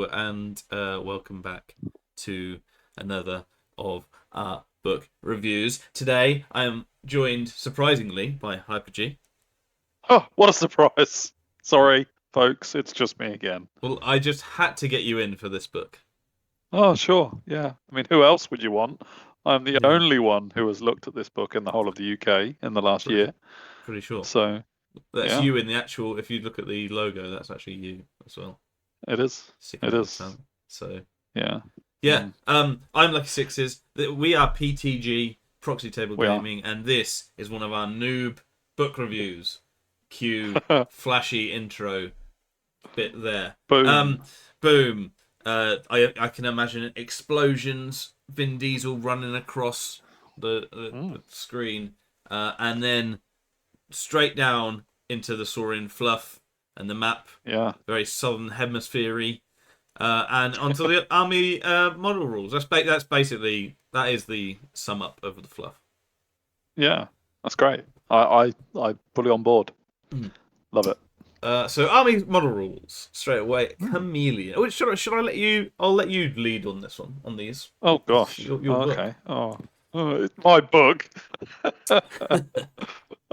Hello, and welcome back to another of our book reviews. Today, I am joined, surprisingly, by Hyper-G. Oh, what a surprise. Sorry, folks, it's just me again. Well, I just had to get you in for this book. Oh, sure, yeah. I mean, who else would you want? I'm the Yeah, only one who has looked at this book in the whole of the UK in the last pretty, year. pretty sure. So, That's yeah, you in the actual, if you look at the logo, that's actually you as well, it is. sticking It out the is. tongue. So, Yeah. yeah, Mm, I'm Lucky Sixes. We are PTG, Proxy Table we are. Gaming, and this is one of our noob book reviews. Cue flashy intro bit there. Boom. Boom. I can imagine explosions, Vin Diesel running across the Mm, screen, and then straight down into the Saurian fluff and the map, yeah. very southern hemisphere and onto the army model rules. That's basically that is the sum up of the fluff. Yeah. That's great. I fully on board. Love it. So army model rules straight away. Mm. Chameleon. Oh, should I let you? I'll let you lead on this one on these. Oh It's gosh. your Oh, book. okay. It's my book.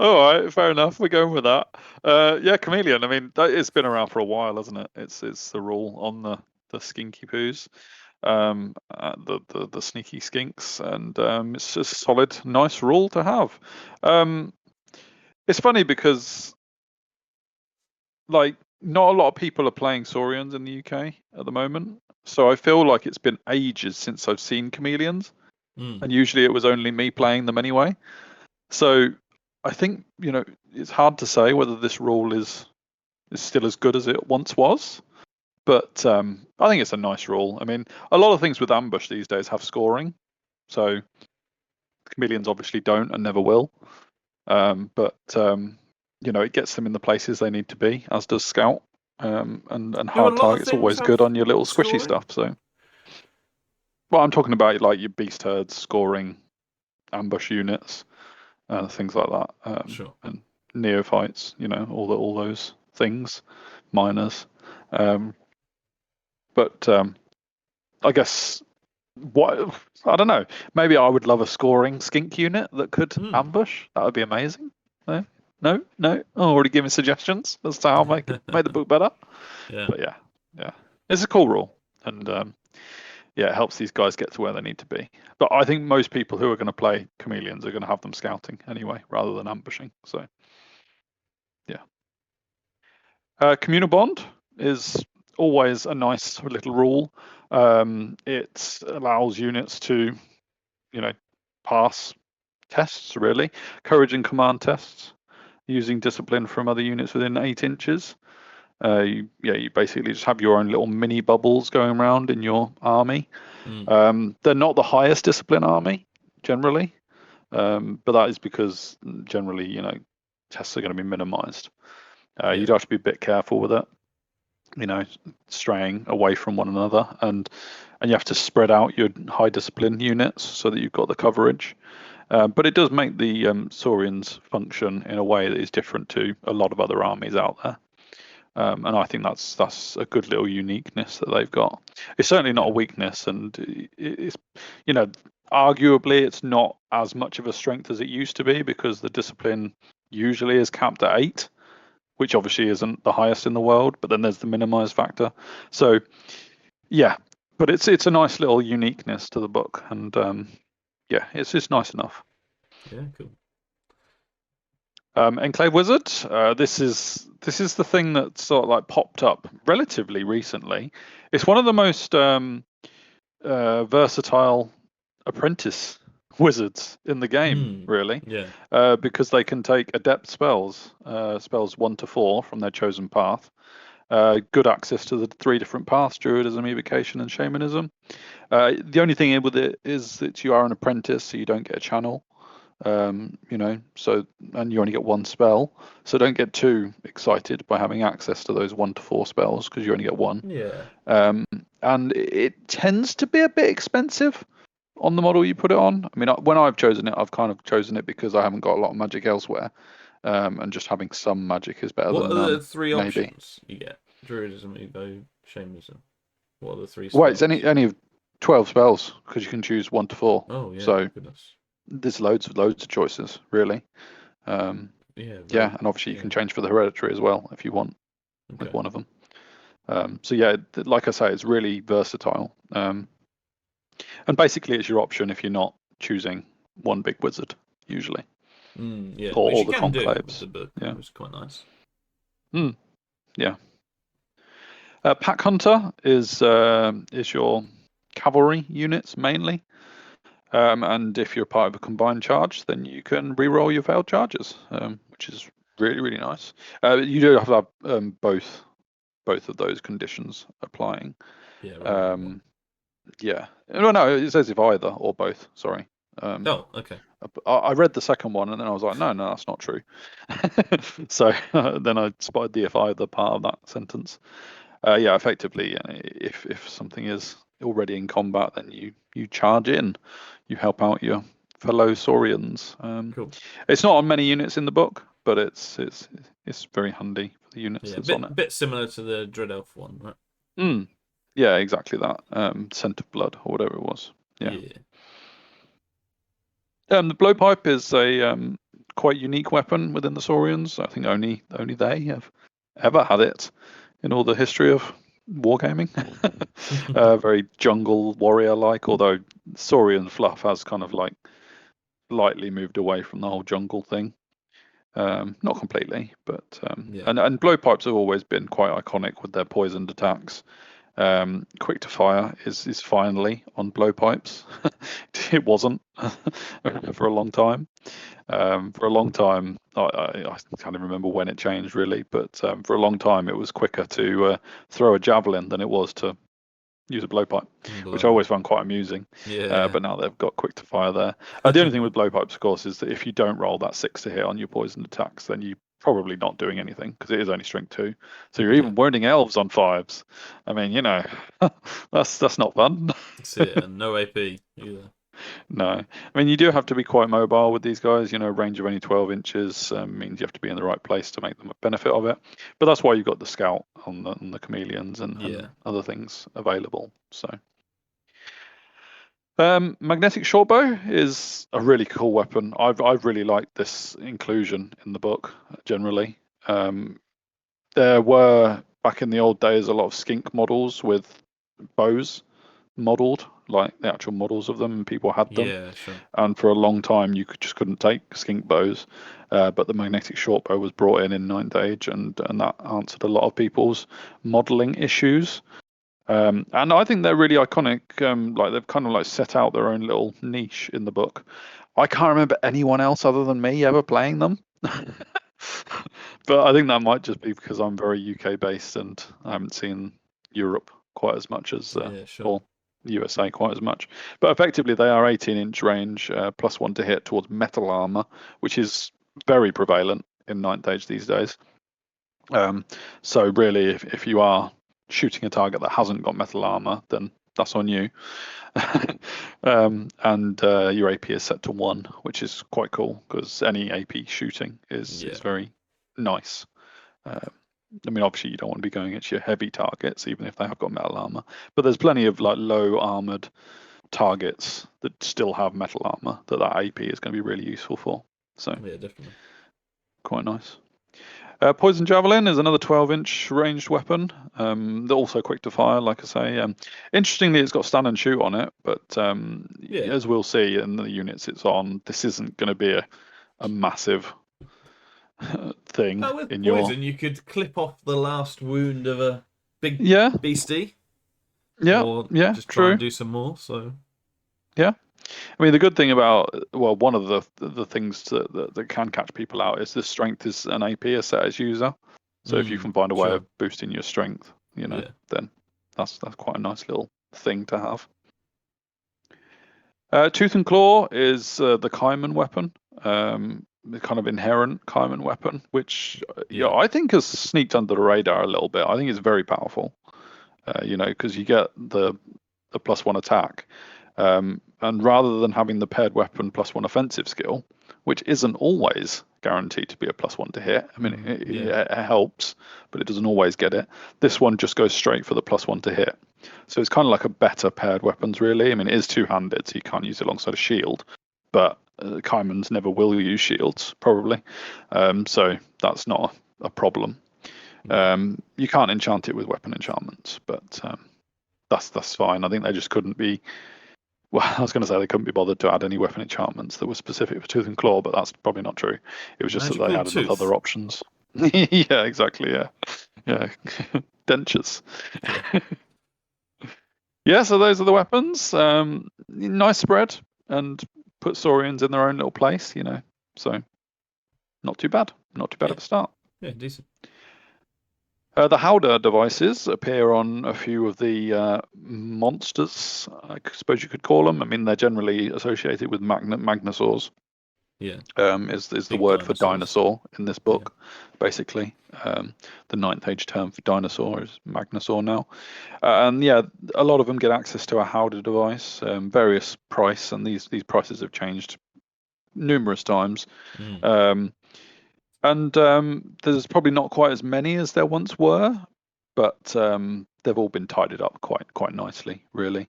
All right, fair enough. We're going with that. Yeah, chameleon. I mean, it's been around for a while, hasn't it? It's the rule on the skinky poos, the sneaky skinks, and it's a solid, nice rule to have. Um, it's funny because like not a lot of people are playing Saurians in the UK at the moment, so I feel like it's been ages since I've seen chameleons, Mm. and usually it was only me playing them anyway. So I think, it's hard to say whether this rule is still as good as it once was. But I think it's a nice rule. I mean, a lot of things with ambush these days have scoring, so chameleons obviously don't and never will. But it gets them in the places they need to be, as does scout. And Do a hard lot of target's things always good have on your little squishy scoring? stuff. So, well, I'm talking about like your beast herds scoring ambush units, things like that, Sure. and neophytes. All those things, miners. Um, but I guess what I don't know. Maybe I would love a scoring skink unit that could Hmm. ambush. That would be amazing. No, no, no. I'm already giving suggestions as to how I make the book better. Yeah. But yeah, yeah, it's a cool rule, and yeah, it helps these guys get to where they need to be. But I think most people who are going to play chameleons are going to have them scouting anyway, rather than ambushing. So yeah, communal bond is always a nice little rule. It allows units to, you know, pass tests really, courage and command tests using discipline from other units within 8 inches. You basically just have your own little mini bubbles going around in your army. Mm. They're not the highest discipline army generally, but that is because generally, tests are going to be minimized. You'd Yeah. have to be a bit careful with it, you know, straying away from one another, and you have to spread out your high discipline units so that you've got the coverage. But it does make the Saurians function in a way that is different to a lot of other armies out there. And I think that's a good little uniqueness that they've got. It's certainly not a Yeah. weakness, and it's, you know, arguably it's not as much of a strength as it used to be because the discipline usually is capped at 8, which obviously isn't the highest in the world. But then there's the minimize factor. So yeah, but it's a nice little uniqueness to the book, and yeah, it's just nice enough. Yeah. Cool. Enclave Wizard. This is the thing that sort of like popped up relatively recently. It's one of the most versatile apprentice wizards in the game, Hmm. really, Yeah. because they can take adept spells, spells 1 to 4 from their chosen path. Good access to the 3 different paths: druidism, evocation, and shamanism. The only thing with it is that you are an apprentice, so you don't get a channel. So, and you only get 1 spell, so don't get too excited by having access to those 1 to 4 spells because you only get one. Yeah. Um, and it tends to be a bit expensive on the model you put it on. I mean, when I've chosen it, I've kind of chosen it because I haven't got a lot of magic elsewhere, and just having some magic is better What than are the none, three maybe. options you get? Druidism, Evo, Shamanism. What are the three Well, it's spells? any of 12 spells because you can choose 1 to 4. Oh yeah, So goodness. there's loads of choices, really. Um, Yeah, yeah, very. and obviously you Yeah. can change for the hereditary as well if you want with Okay. one of them. So yeah, like I say, it's really versatile. And basically it's your option if you're not choosing one big wizard, usually, Yeah, or which all you the can do with conclaves. the book. Yeah. It was quite nice. Mm, yeah. Pack Hunter is your cavalry units mainly. And if you're part of a combined charge, then you can re-roll your failed charges, which is really nice. You do have to have both of those conditions applying. Yeah, rather than one. Um, yeah. No, it says if either or both. Sorry. Um, Oh, okay. I read the second one and then I was like, no, that's not true. So then I spotted the if either part of that sentence. Yeah, effectively, if something is already in combat, then you charge in, you help out your fellow Saurians. Cool. It's not on many units in the book, but it's very handy for the units Yeah, that's on it. bit similar to the Dread Elf one, right? Mm, yeah, exactly that. Scent of blood or whatever it was. Yeah. Yeah. The blowpipe is a quite unique weapon within the Saurians. I think only they have ever had it in all the history of wargaming. Very jungle warrior like, although Saurian fluff has kind of like lightly moved away from the whole jungle thing. Not completely, but Yeah. and blowpipes have always been quite iconic with their poisoned attacks. Quick to fire is finally on blowpipes. It wasn't for a long time. For a long time, I can't even remember when it changed really, but for a long time it was quicker to throw a javelin than it was to use a blowpipe, which I Blimey. always found quite amusing. Yeah. But now they've got quick to fire there. The only thing with blowpipes, of course, is that if you don't roll that 6 to hit on your poisoned attacks, then you're probably not doing anything because it is only strength 2. So you're Yeah. even wounding elves on 5s. I mean, that's not fun. That's it. And no AP either. No, I mean you do have to be quite mobile with these guys. Range of only 12 inches means you have to be in the right place to make them a benefit of it. But that's why you've got the scout on the chameleons and Yeah. other things available. So. Magnetic shortbow is a really cool weapon. I've really liked this inclusion in the book generally. There were back in the old days a lot of skink models with bows modelled, like the actual models of them, and people had them. Yeah, sure. And for a long time, you just couldn't take skink bows. But the magnetic shortbow was brought in Ninth Age, and that answered a lot of people's modelling issues. And I think they're really iconic. Like they've kind of like set out their own little niche in the book. I can't remember anyone else other than me ever playing them. But I think that might just be because I'm very UK based and I haven't seen Europe quite as much as Yeah, sure. or USA quite as much. But effectively, they are 18-inch range, +1 to hit towards metal armor, which is very prevalent in Ninth Age these days. So really, if you are shooting a target that hasn't got metal armor, then that's on you. And your AP is set to 1, which is quite cool because any AP shooting is Yeah. very nice. I mean, obviously you don't want to be going at your heavy targets, even if they have got metal armor. But there's plenty of like low armored targets that still have metal armor that AP is going to be really useful for. So Yeah, definitely. quite nice. Poison Javelin is another 12-inch ranged weapon. They're also quick to fire, like I say. Interestingly, it's got stand and shoot on it, but Yeah. as we'll see in the units it's on, this isn't going to be a massive thing Oh, with in your. poison, you could clip off the last wound of a big Yeah, beastie, yeah, or yeah, just try and true. do some more. So Yeah. I mean, the good thing about, well, one of the things that can catch people out is the strength is an AP a set as user. So if you can find a way sure. of boosting your strength, Yeah. then that's quite a nice little thing to have. Tooth and Claw is the Kaiman weapon, the kind of inherent Kaiman weapon, which Yeah. I think has sneaked under the radar a little bit. I think it's very powerful, because you get the +1 attack, and rather than having the paired weapon +1 offensive skill, which isn't always guaranteed to be a +1 to hit. I mean, Yeah. it helps, but it doesn't always get it. This one just goes straight for the +1 to hit. So it's kind of like a better paired weapons, really. I mean, it is two-handed, so you can't use it alongside a shield, but Kaimans never will use shields, probably. So that's not a problem. Yeah. You can't enchant it with weapon enchantments, but that's fine. I think they just couldn't be. Well, I was going to say they couldn't be bothered to add any weapon enchantments that were specific for Tooth and Claw, but that's probably not true. It was just that they Magical had enough tooth. other options. Yeah, exactly. Yeah, yeah. Dentures. Yeah. Yeah, so those are the weapons. Nice spread, and put Saurians in their own little place, So not too bad. Not too bad Yeah. of a start. Yeah. Decent. The Howdah devices appear on a few of the monsters, I suppose you could call them. I mean, they're generally associated with Magnosaurs. Yeah. Is the Big word for dinosaurs. dinosaur in this Yeah. book, basically. The ninth age term for dinosaur is Magnosaur now. And yeah, a lot of them get access to a Howdah device, various price, and these prices have changed numerous times. Mm. And there's probably not quite as many as there once were, but they've all been tidied up quite nicely, really.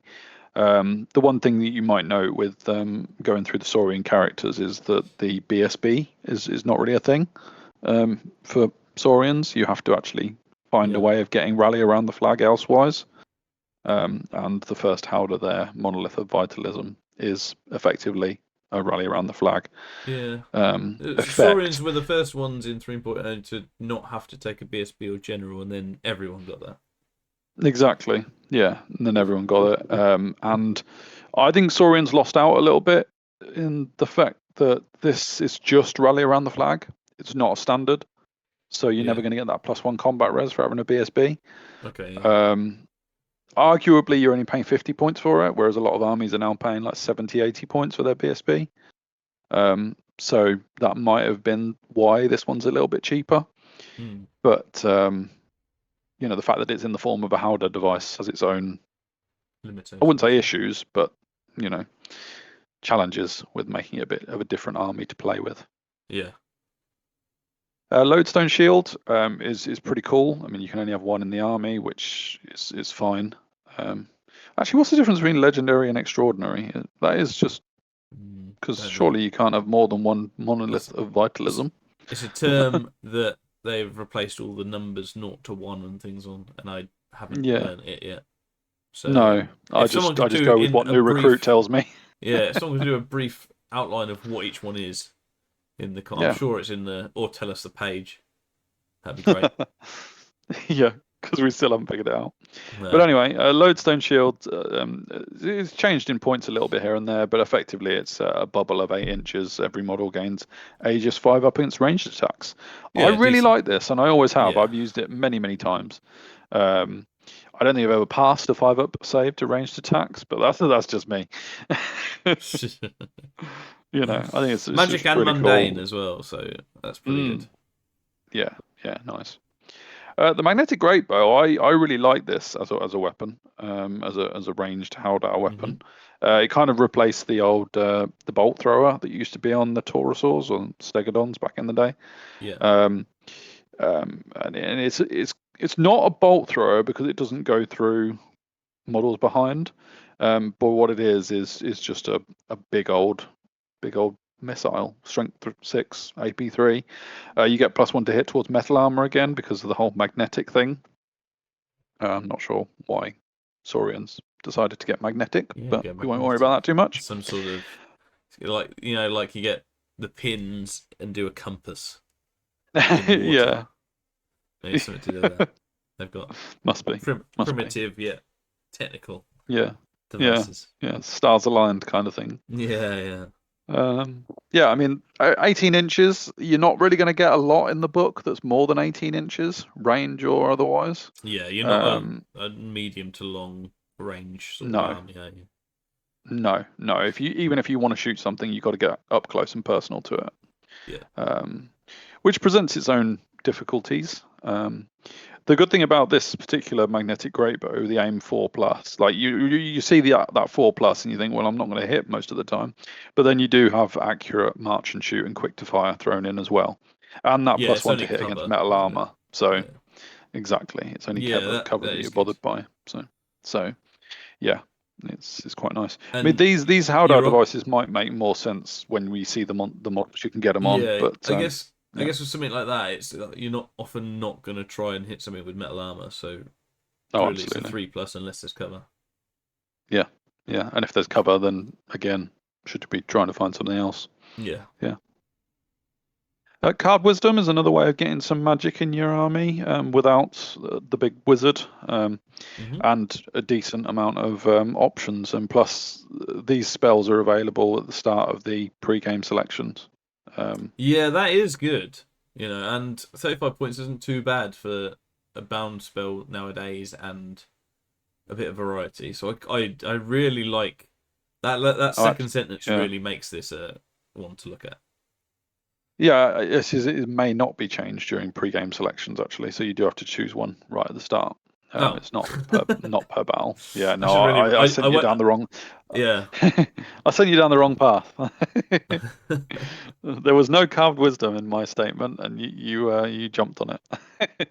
The one thing that you might note with going through the Saurian characters is that the BSB is not really a thing for Saurians. You have to actually find a Yeah. way of getting rally around the flag elsewise. And the first Howdah there, Monolith of Vitalism, is effectively a rally around the flag Yeah. Saurians effect. were the first ones in 3.0 to not have to take a BSB or general, and then everyone got that. Exactly. Yeah. And then everyone got it. And I think Saurians lost out a little bit in the fact that this is just rally around the flag. It's not a standard. So you're never Yeah. going to get that +1 combat res for having a BSB. Okay. Yeah. Arguably, you're only paying 50 points for it, whereas a lot of armies are now paying like 70, 80 points for their BSB. So that might have been why this one's a little bit cheaper. Mm. But the fact that it's in the form of a Howdah device has its own, I wouldn't Limitations. say issues, but challenges with making it a bit of a different army to play with. Yeah. Lodestone Shield is pretty cool. I mean, you can only have one in the army, which is fine. Actually, what's the difference between legendary and extraordinary? That is just because surely you can't have more than one monolith of vitalism. It's a term that they've replaced all the numbers 0 to 1 and things on, and I haven't Yeah. learned it yet. So No, I if someone just could do go with in what a new recruit brief, tells me. yeah, if someone could do a brief outline of what each one is in the, I'm Yeah. sure it's in the, or tell us the page. That'd be great. Yeah, because we still haven't figured it out. No. But anyway, Lodestone Shield it's changed in points a little bit here and there, but effectively it's a bubble of 8 inches. Every model gains Aegis 5 up against ranged attacks. I Yeah, really decent. like this, and I always have. Yeah. I've used it many, many times. I don't think I've ever passed a 5 up save to ranged attacks, but that's just me. I think it's Magic just and really mundane cool. as well, so that's pretty good. Yeah, nice. The magnetic great bow, I really like this as a weapon, as a ranged Howdah weapon. It kind of replaced the old the bolt thrower that used to be on the Taurosaurs or Stegodons back in the day. Yeah. And it's not a bolt thrower because it doesn't go through models behind. But what it is just a big old missile, strength 6, AP3. You get +1 to hit towards metal armor again because of the whole magnetic thing. I'm not sure why Saurians decided to get magnetic, Yeah, but get we won't worry about that magnetic. too much. Some sort of like like you get the pins and do a compass in water. Yeah, Maybe something to do with that. They've got must be. primitive yet technical Yeah, devices. stars aligned kind of thing. Yeah. Yeah, I mean, 18 inches, you're not really going to get a lot in the book that's more than 18 inches, range or otherwise. Yeah, you're not a medium to long range sort of army, are you? No. Even if you want to shoot something, you've got to get up close and personal to it. Yeah. Which presents its own difficulties. The good thing about this particular magnetic great bow, the aim 4+, like you see that 4+, and you think, well, I'm not going to hit most of the time, but then you do have accurate march and shoot and quick to fire thrown in as well, and that Yeah, it's +1 to only hit cover, against metal isn't it? armor. So Yeah. exactly, it's only Yeah, cover that that is you're good. bothered by. So So yeah, it's quite nice. I mean, And these Haldar you're on. devices might make more sense when we see them on the models you can get them on, Yeah, but I yeah. guess with something like that, it's you're not often not gonna try and hit something with metal armor. So Oh, really, it's a absolutely. 3+ unless there's cover. Yeah, yeah. And if there's cover, then again, should be trying to find something else. Yeah. Yeah. Card wisdom is another way of getting some magic in your army without the big wizard, Hmm. and a decent amount of options. And plus, these spells are available at the start of the pre-game selections. Yeah, that is good. And 35 points isn't too bad for a bound spell nowadays, and a bit of variety. So I really like that. That Oh, second sentence yeah. really makes this a one to look at. Yeah, it may not be changed during pre-game selections actually, so you do have to choose one right at the start. Oh, It's not per battle. Yeah, I no, should really. I I sent you went. down the wrong. Yeah. I sent you down the wrong path. There was no carved wisdom in my statement, and you jumped on it.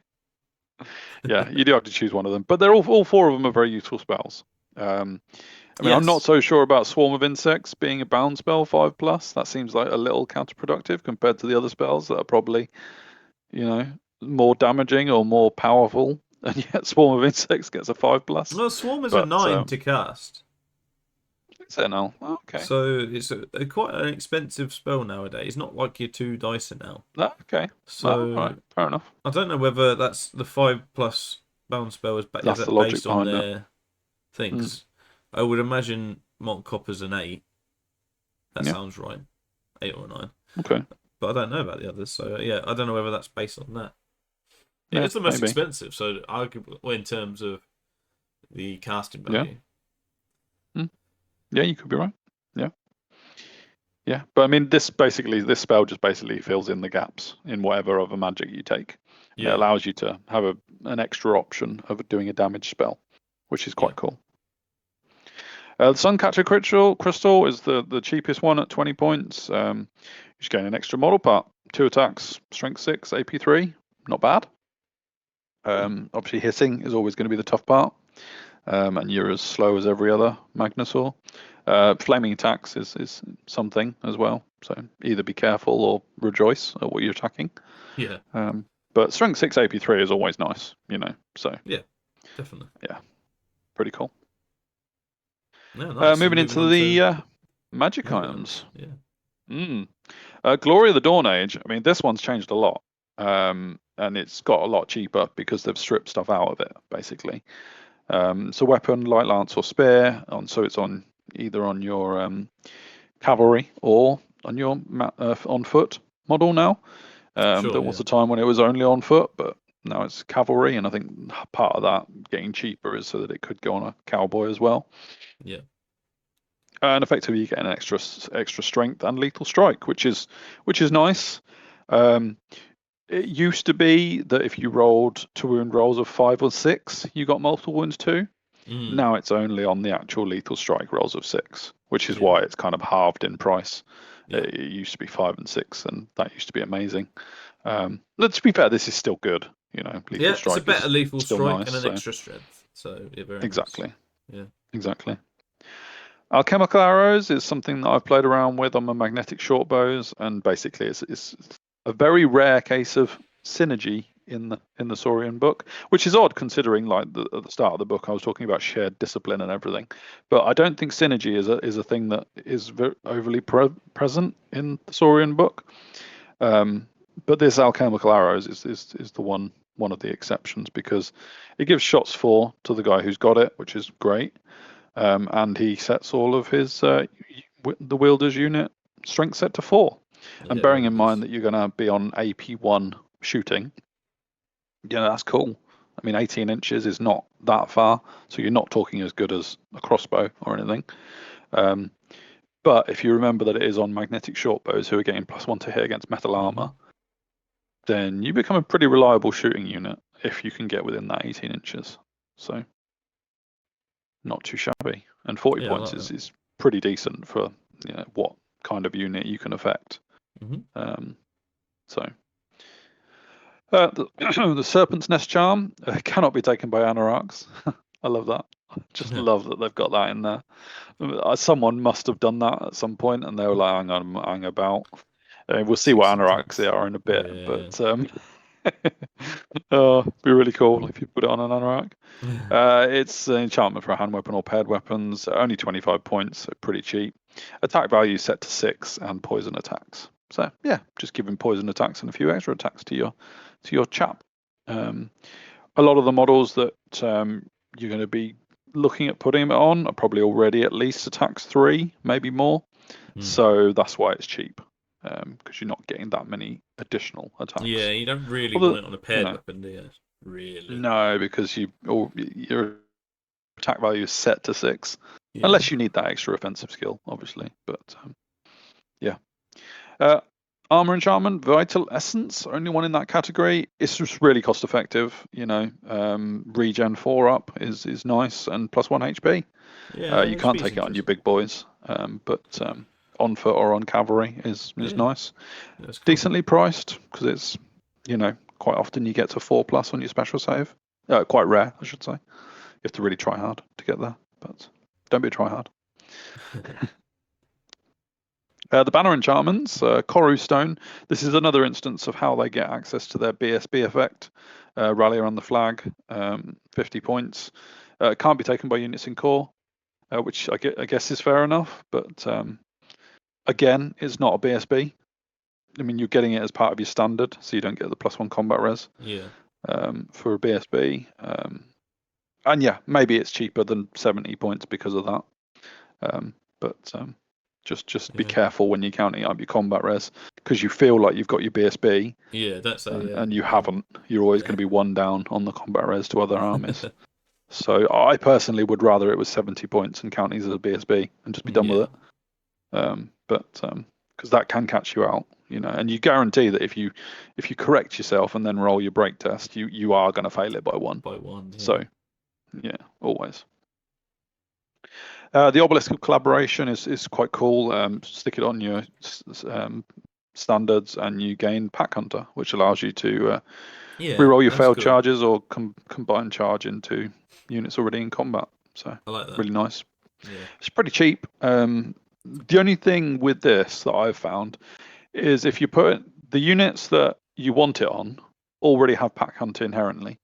Yeah, you do have to choose one of them, but they're all four of them are very useful spells. I mean, I'm not Yes. so sure about Swarm of Insects being a bound spell 5+. That seems like a little counterproductive compared to the other spells that are probably, you know, more damaging or more powerful. And yet Swarm of Insects gets a 5+. Well, Swarm is a But 9 to cast, is it now? Okay. so it's a quite an expensive spell nowadays. Not like your 2 dice now. Okay. Well, all So right. Fair enough. I don't know whether that's the 5+ bound spell is That's the that logic based on behind it. their Mm. things. I would imagine Mont Copper's an 8. That Yeah. sounds right. 8 or 9. Okay. But I don't know about the others, so yeah, I don't know whether that's based on that. It Yeah. is the most Maybe. expensive, so arguably, well, in terms of the casting Yeah. value. Mm. Yeah. You could be right. Yeah. Yeah. But I mean, this spell just basically fills in the gaps in whatever other magic you take. And it Yeah, allows you to have an extra option of doing a damage spell, which is yeah, quite cool. The Suncatcher Crystal is the cheapest one at 20 points. You just gain an extra model part, 2 attacks, strength 6, AP 3, not bad. Obviously, hitting is always going to be the tough part, and you're as slow as every other Magnusaur. Flaming attacks is something as well, so either be careful or rejoice at what you're attacking. yeah, But strength 6 AP 3 is always nice, so yeah, definitely. yeah, pretty cool. Yeah, nice. So Moving moving into on to the magic magic items. items. Yeah, Mm. Glory of the Dawn Age. I mean, this one's changed a lot, and it's got a lot cheaper because they've stripped stuff out of it, basically. It's a weapon, light lance or spear, so it's on either on your cavalry or on your on foot model now. sure. There Yeah, was a time when it was only on foot, but now it's cavalry, and I think part of that getting cheaper is so that it could go on a cowboy as well. yeah, And effectively, you get an extra strength and lethal strike, which is nice. Um, it used to be that if you rolled 2 wound rolls of 5 or 6, you got multiple wounds too. mm, Now it's only on the actual lethal strike rolls of 6, which is yeah, why it's kind of halved in price. yeah, It used to be 5 and 6, and that used to be amazing. To be fair, this is still good. Lethal yeah. It's a strike better is lethal still strike nice. and an So extra strength. So yeah, very nice. exactly, Yeah, exactly. Alchemical arrows is something that I've played around with on my magnetic short bows, and basically it's a very rare case of synergy in the Saurian book, which is odd considering like at the start of the book I was talking about shared discipline and everything, but I don't think synergy is a thing that is very overly present in the Saurian book. But this alchemical arrows is the one of the exceptions because it gives shots 4 to the guy who's got it, which is great. And he sets all of his the wielder's unit strength set to 4. And yeah, bearing really in mind nice. that you're going to be on AP 1 shooting, that's cool. I mean, 18 inches is not that far, so you're not talking as good as a crossbow or anything. But if you remember that it is on magnetic short bows who are getting +1 to hit against metal armor, then you become a pretty reliable shooting unit if you can get within that 18 inches. So not too shabby. And 40 Yeah, I points like that. is pretty decent for what kind of unit you can affect. Mm-hmm. So the Serpent's Nest Charm cannot be taken by Anoraks. I love that. Just love that they've got that in there. Someone must have done that at some point, and they were like, hang about. We'll see what 16 anoraks they attacks. are in a bit, Yeah. but be really cool if you put it on an anorak. It's an enchantment for a hand weapon or paired weapons. Only 25 points, so pretty cheap. Attack value set to 6 and poison attacks. So yeah, just giving poison attacks and a few extra attacks to your chap. A lot of the models that you're going to be looking at putting it on are probably already at least attacks 3, maybe more. So that's why it's cheap, because you're not getting that many additional attacks. Yeah, you don't really Although, want it on a paired weapon, do you? Really? no, because your attack value is set to 6, Yeah. unless you need that extra offensive skill, obviously. But yeah. Armor enchantment, vital essence, only one in that category. It's just really cost effective. Regen 4 up is nice, and +1 HP. Yeah, You can't HP's take it on your interesting. big boys, but on foot or on cavalry is Yeah, nice. that's cool. Decently priced, because it's quite often you get to 4+ on your special save. Quite rare, I should say. You have to really try hard to get there, but don't be a try hard. The banner enchantments, Koru Stone. This is another instance of how they get access to their BSB effect. Rally around the flag, 50 points. Can't be taken by units in core, which I guess is fair enough. But again, it's not a BSB. I mean, you're getting it as part of your standard, so you don't get the +1 combat res. Yeah. For a BSB. And yeah, maybe it's cheaper than 70 points because of that. But just be careful when you're counting up your combat res, because you feel like you've got your BSB, Yeah, that's a and you haven't. You're always going to be one down on the combat res to other armies. So I personally would rather it was 70 points and count these as a BSB and just be done with it. But because that can catch you out, and you guarantee that if you correct yourself and then roll your break test, you are going to fail it by 1. by 1. Yeah. So yeah, always. The obelisk of collaboration is quite cool. Stick it on your standards, and you gain Pack Hunter, which allows you to reroll your failed cool. charges or combine charge into units already in combat. So I like that. really nice. Yeah. It's pretty cheap. The only thing with this that I've found is if you put the units that you want it on already have Pack Hunter inherently,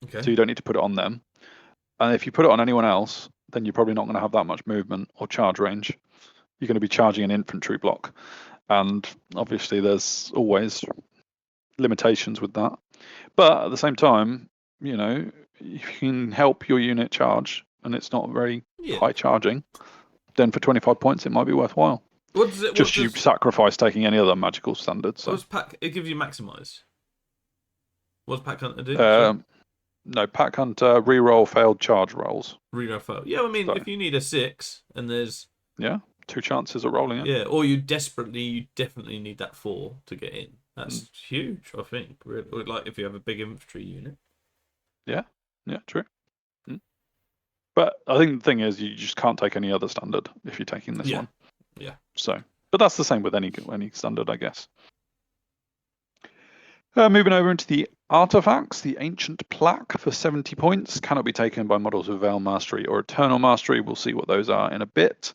Okay. so you don't need to put it on them. And if you put it on anyone else, then you're probably not going to have that much movement or charge range. You're going to be charging an infantry block. And obviously there's always limitations with that. But at the same time, if you can help your unit charge and it's not very high charging, then for 25 points it might be worthwhile. What does it? You sacrifice taking any other magical standards. So. It gives you maximize. What's Pack Hunter do? No, Pack Hunter reroll failed charge rolls. Reroll fail. Yeah, I mean, if you need a 6 and there's 2 chances of rolling it. Yeah, or you definitely need that 4 to get in. That's huge, I think. Really. Like if you have a big infantry unit. Yeah, true. But I think the thing is, you just can't take any other standard if you're taking this one. Yeah. So, but that's the same with any standard, I guess. Moving over into the artifacts, the ancient plaque for 70 points cannot be taken by models with Veil Mastery or Eternal Mastery. We'll see what those are in a bit.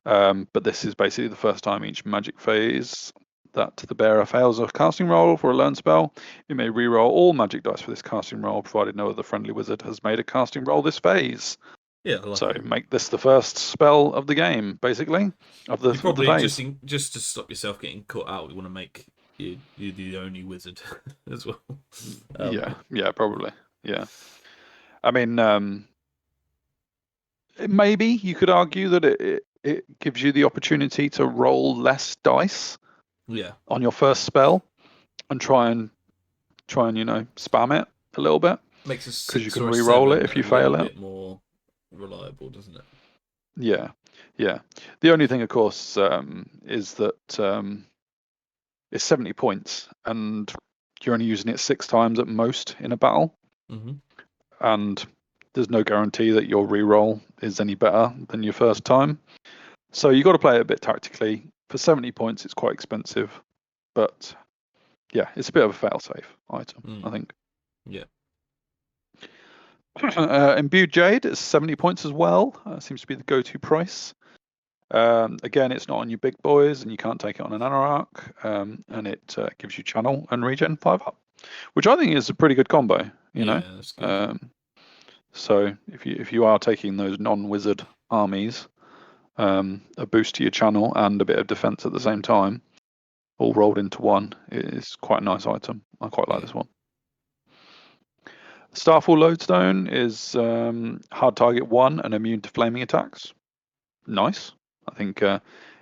But this is basically the first time each magic phase that the bearer fails a casting roll for a learn spell. You may reroll all magic dice for this casting roll, provided no other friendly wizard has made a casting roll this phase. Yeah, so make this the first spell of the game, basically, of the phase. Just to stop yourself getting caught out, we want to make you the only wizard as well. Yeah, probably. Yeah. I mean, maybe you could argue that it gives you the opportunity to roll less dice on your first spell and try and spam it a little bit. Makes a 6 because you can or a re-roll 7 it if you a fail little it. bit more reliable, doesn't it? Yeah. The only thing, of course, is that it's 70 points, and you're only using it 6 times at most in a battle. Mm-hmm. And there's no guarantee that your re-roll is any better than your first time. So you've got to play it a bit tactically. For 70 points, it's quite expensive, but yeah, it's a bit of a fail-safe item, I think. Yeah. Imbued Jade is 70 points as well. Seems to be the go-to price. Again, it's not on your big boys, and you can't take it on an Anorak, and it gives you channel and regen 5 up, which I think is a pretty good combo. Yeah, that's good. So if you are taking those non-wizard armies, a boost to your channel and a bit of defense at the same time, all rolled into one, is quite a nice item. I quite like this one. Starfall Lodestone is hard target 1 and immune to flaming attacks. Nice. I think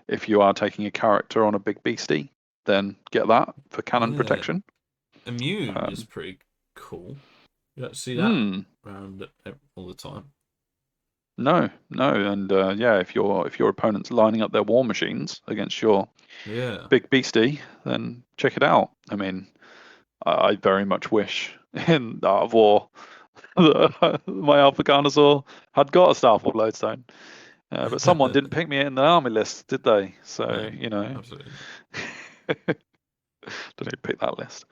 if you are taking a character on a big beastie, then get that for cannon protection. Immune is pretty cool. You don't see that around all the time. No, and yeah, if your opponent's lining up their war machines against your big beastie, then check it out. I mean, I very much wish in Art of War that my Alpha Carnosaur had got a Starfall Lodestone. But someone didn't pick me in the army list, did they? So, no, you know. Absolutely Don't need to pick that list.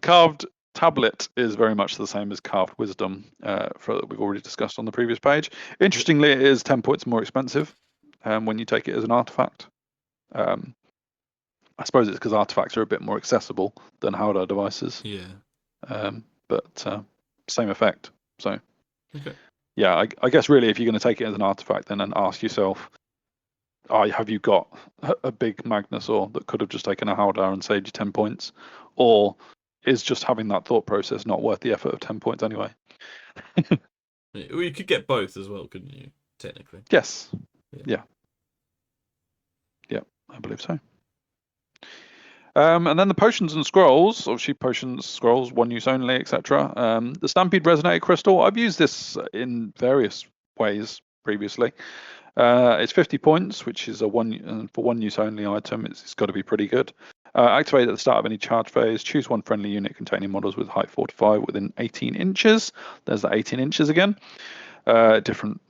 Carved Tablet is very much the same as Carved Wisdom, that we've already discussed on the previous page. Interestingly, it is 10 points more expensive when you take it as an artifact. I suppose it's because artifacts are a bit more accessible than hardware devices. Yeah. But same effect. So, okay. Yeah, I guess really if you're going to take it as an artifact, then ask yourself, have you got a big Magnusaur that could have just taken a Haldar and saved you 10 points? Or is just having that thought process not worth the effort of 10 points anyway? Well, you could get both as well, couldn't you? Technically. Yes. Yeah, I believe so. And then the potions and scrolls, obviously potions, scrolls, one use only, etc. The Stampede Resonator Crystal, I've used this in various ways previously. It's 50 points, which is for one use only item. It's got to be pretty good. Activate at the start of any charge phase. Choose one friendly unit containing models with height 45 within 18 inches. There's that 18 inches again. Different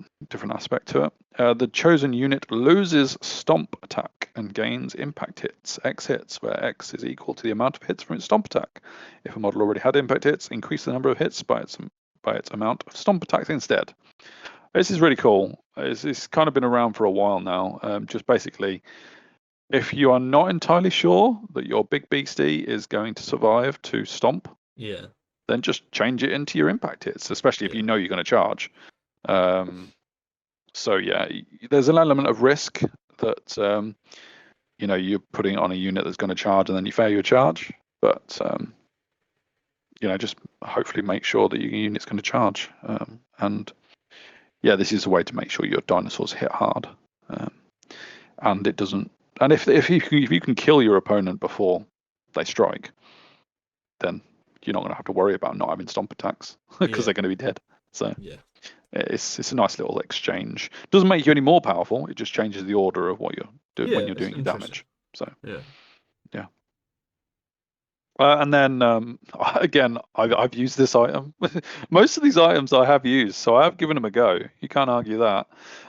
aspect to it. The chosen unit loses stomp attack and gains impact hits, X hits, where X is equal to the amount of hits from its stomp attack. If a model already had impact hits, increase the number of hits by its amount of stomp attacks instead. This is really cool. It's kind of been around for a while now. Just basically, if you are not entirely sure that your big beastie is going to survive to stomp, then just change it into your impact hits, especially if you know you're going to charge. So yeah, there's an element of risk that you're putting on a unit that's going to charge and then you fail your charge, but just hopefully make sure that your unit's going to charge. And yeah, this is a way to make sure your dinosaurs hit hard, and it doesn't. And if you can kill your opponent before they strike, then you're not going to have to worry about not having stomp attacks because they're going to be dead. So it's a nice little exchange. Doesn't make you any more powerful. It just changes the order of what you're doing when you're doing your damage. So yeah. And then again, I've used this item. Most of these items I have used, so I have given them a go. You can't argue that.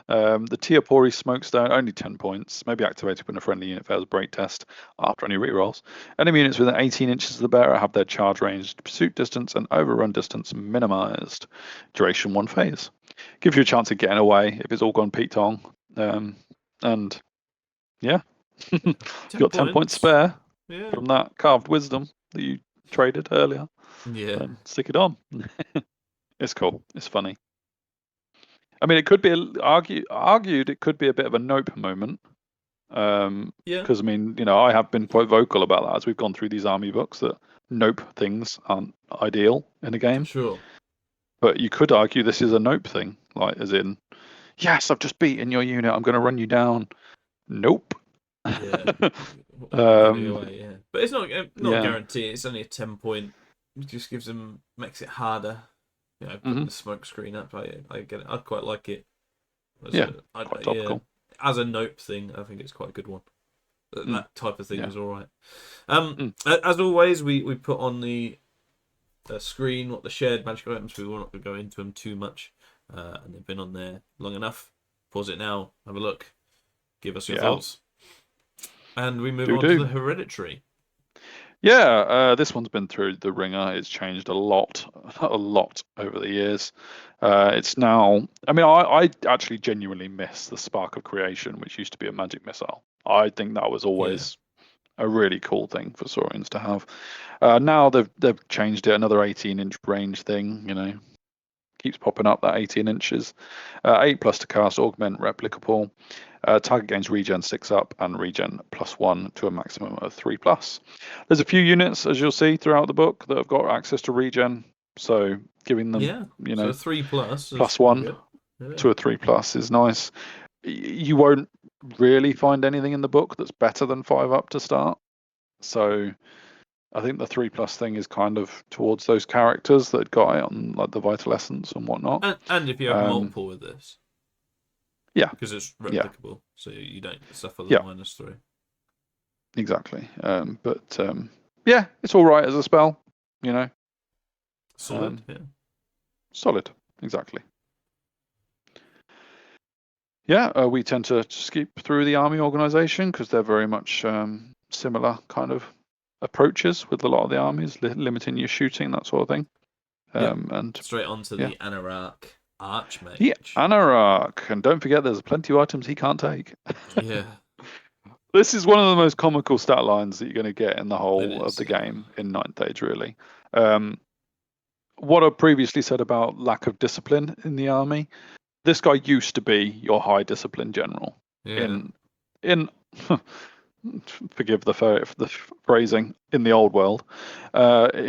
The Teopori Smokestone, only 10 points. Maybe activated when a friendly unit fails a break test after any rerolls. Enemy units within 18 inches of the bearer have their charge range, pursuit distance, and overrun distance minimized. Duration 1 phase. Gives you a chance of getting away if it's all gone Pete Tong. And yeah, you got 10 points spare from that Carved Wisdom that you traded earlier. And stick it on. It's cool. It's funny. I mean, it could be argued it could be a bit of a nope moment. Because I mean, I have been quite vocal about that as we've gone through these army books that nope things aren't ideal in a game. Sure. But you could argue this is a nope thing, like as in, yes, I've just beaten your unit. I'm going to run you down. Nope. Yeah. But it's not a guarantee. It's only a 10 point. It just makes it harder. Putting the smoke screen up. I get it. I quite like it. Quite topical. As a nope thing, I think it's quite a good one. That type of thing is all right. As always, we put on the screen what the shared magic items. We will not go into them too much, and they've been on there long enough. Pause it now. Have a look. Give us your thoughts. And we move on to the hereditary. Yeah, this one's been through the ringer. It's changed a lot, a lot over the years. It's now, I mean, I actually genuinely miss the spark of creation, which used to be a magic missile. I think that was Yeah. always a really cool thing for Saurians to have. Now they've changed it, another 18-inch range thing, keeps popping up that 18 inches. 8 plus to cast, augment, replicable. Target gains regen 6 up and regen +1 to a maximum of 3 plus. There's a few units, as you'll see throughout the book, that have got access to regen. So giving them, Yeah. So 3+ is pretty +1 good. Yeah. to a 3 plus is nice. You won't really find anything in the book that's better than 5 up to start. So I think the 3 plus thing is kind of towards those characters that got it on like the Vital Essence and whatnot. And if you have Um, multiple with this, yeah, because it's yeah, replicable, so you don't suffer the yeah, -3. exactly. Yeah, it's all right as a spell, you know, Solid. um, Yeah. solid, exactly. Yeah, we tend to skip through the army organization because they're very much similar kind of approaches with a lot of the armies, limiting your shooting, that sort of thing. Yep. And Straight on to yeah, the Anorak the Archmage. Anorak, and don't forget, there's plenty of items he can't take. Yeah, This is one of the most comical stat lines that you're going to get in the it whole of is. the Yeah. game in Ninth Age, really. Um, what I previously said about lack of discipline in the army, this guy used to be your high discipline general. Yeah. In forgive the phrasing, in the old world,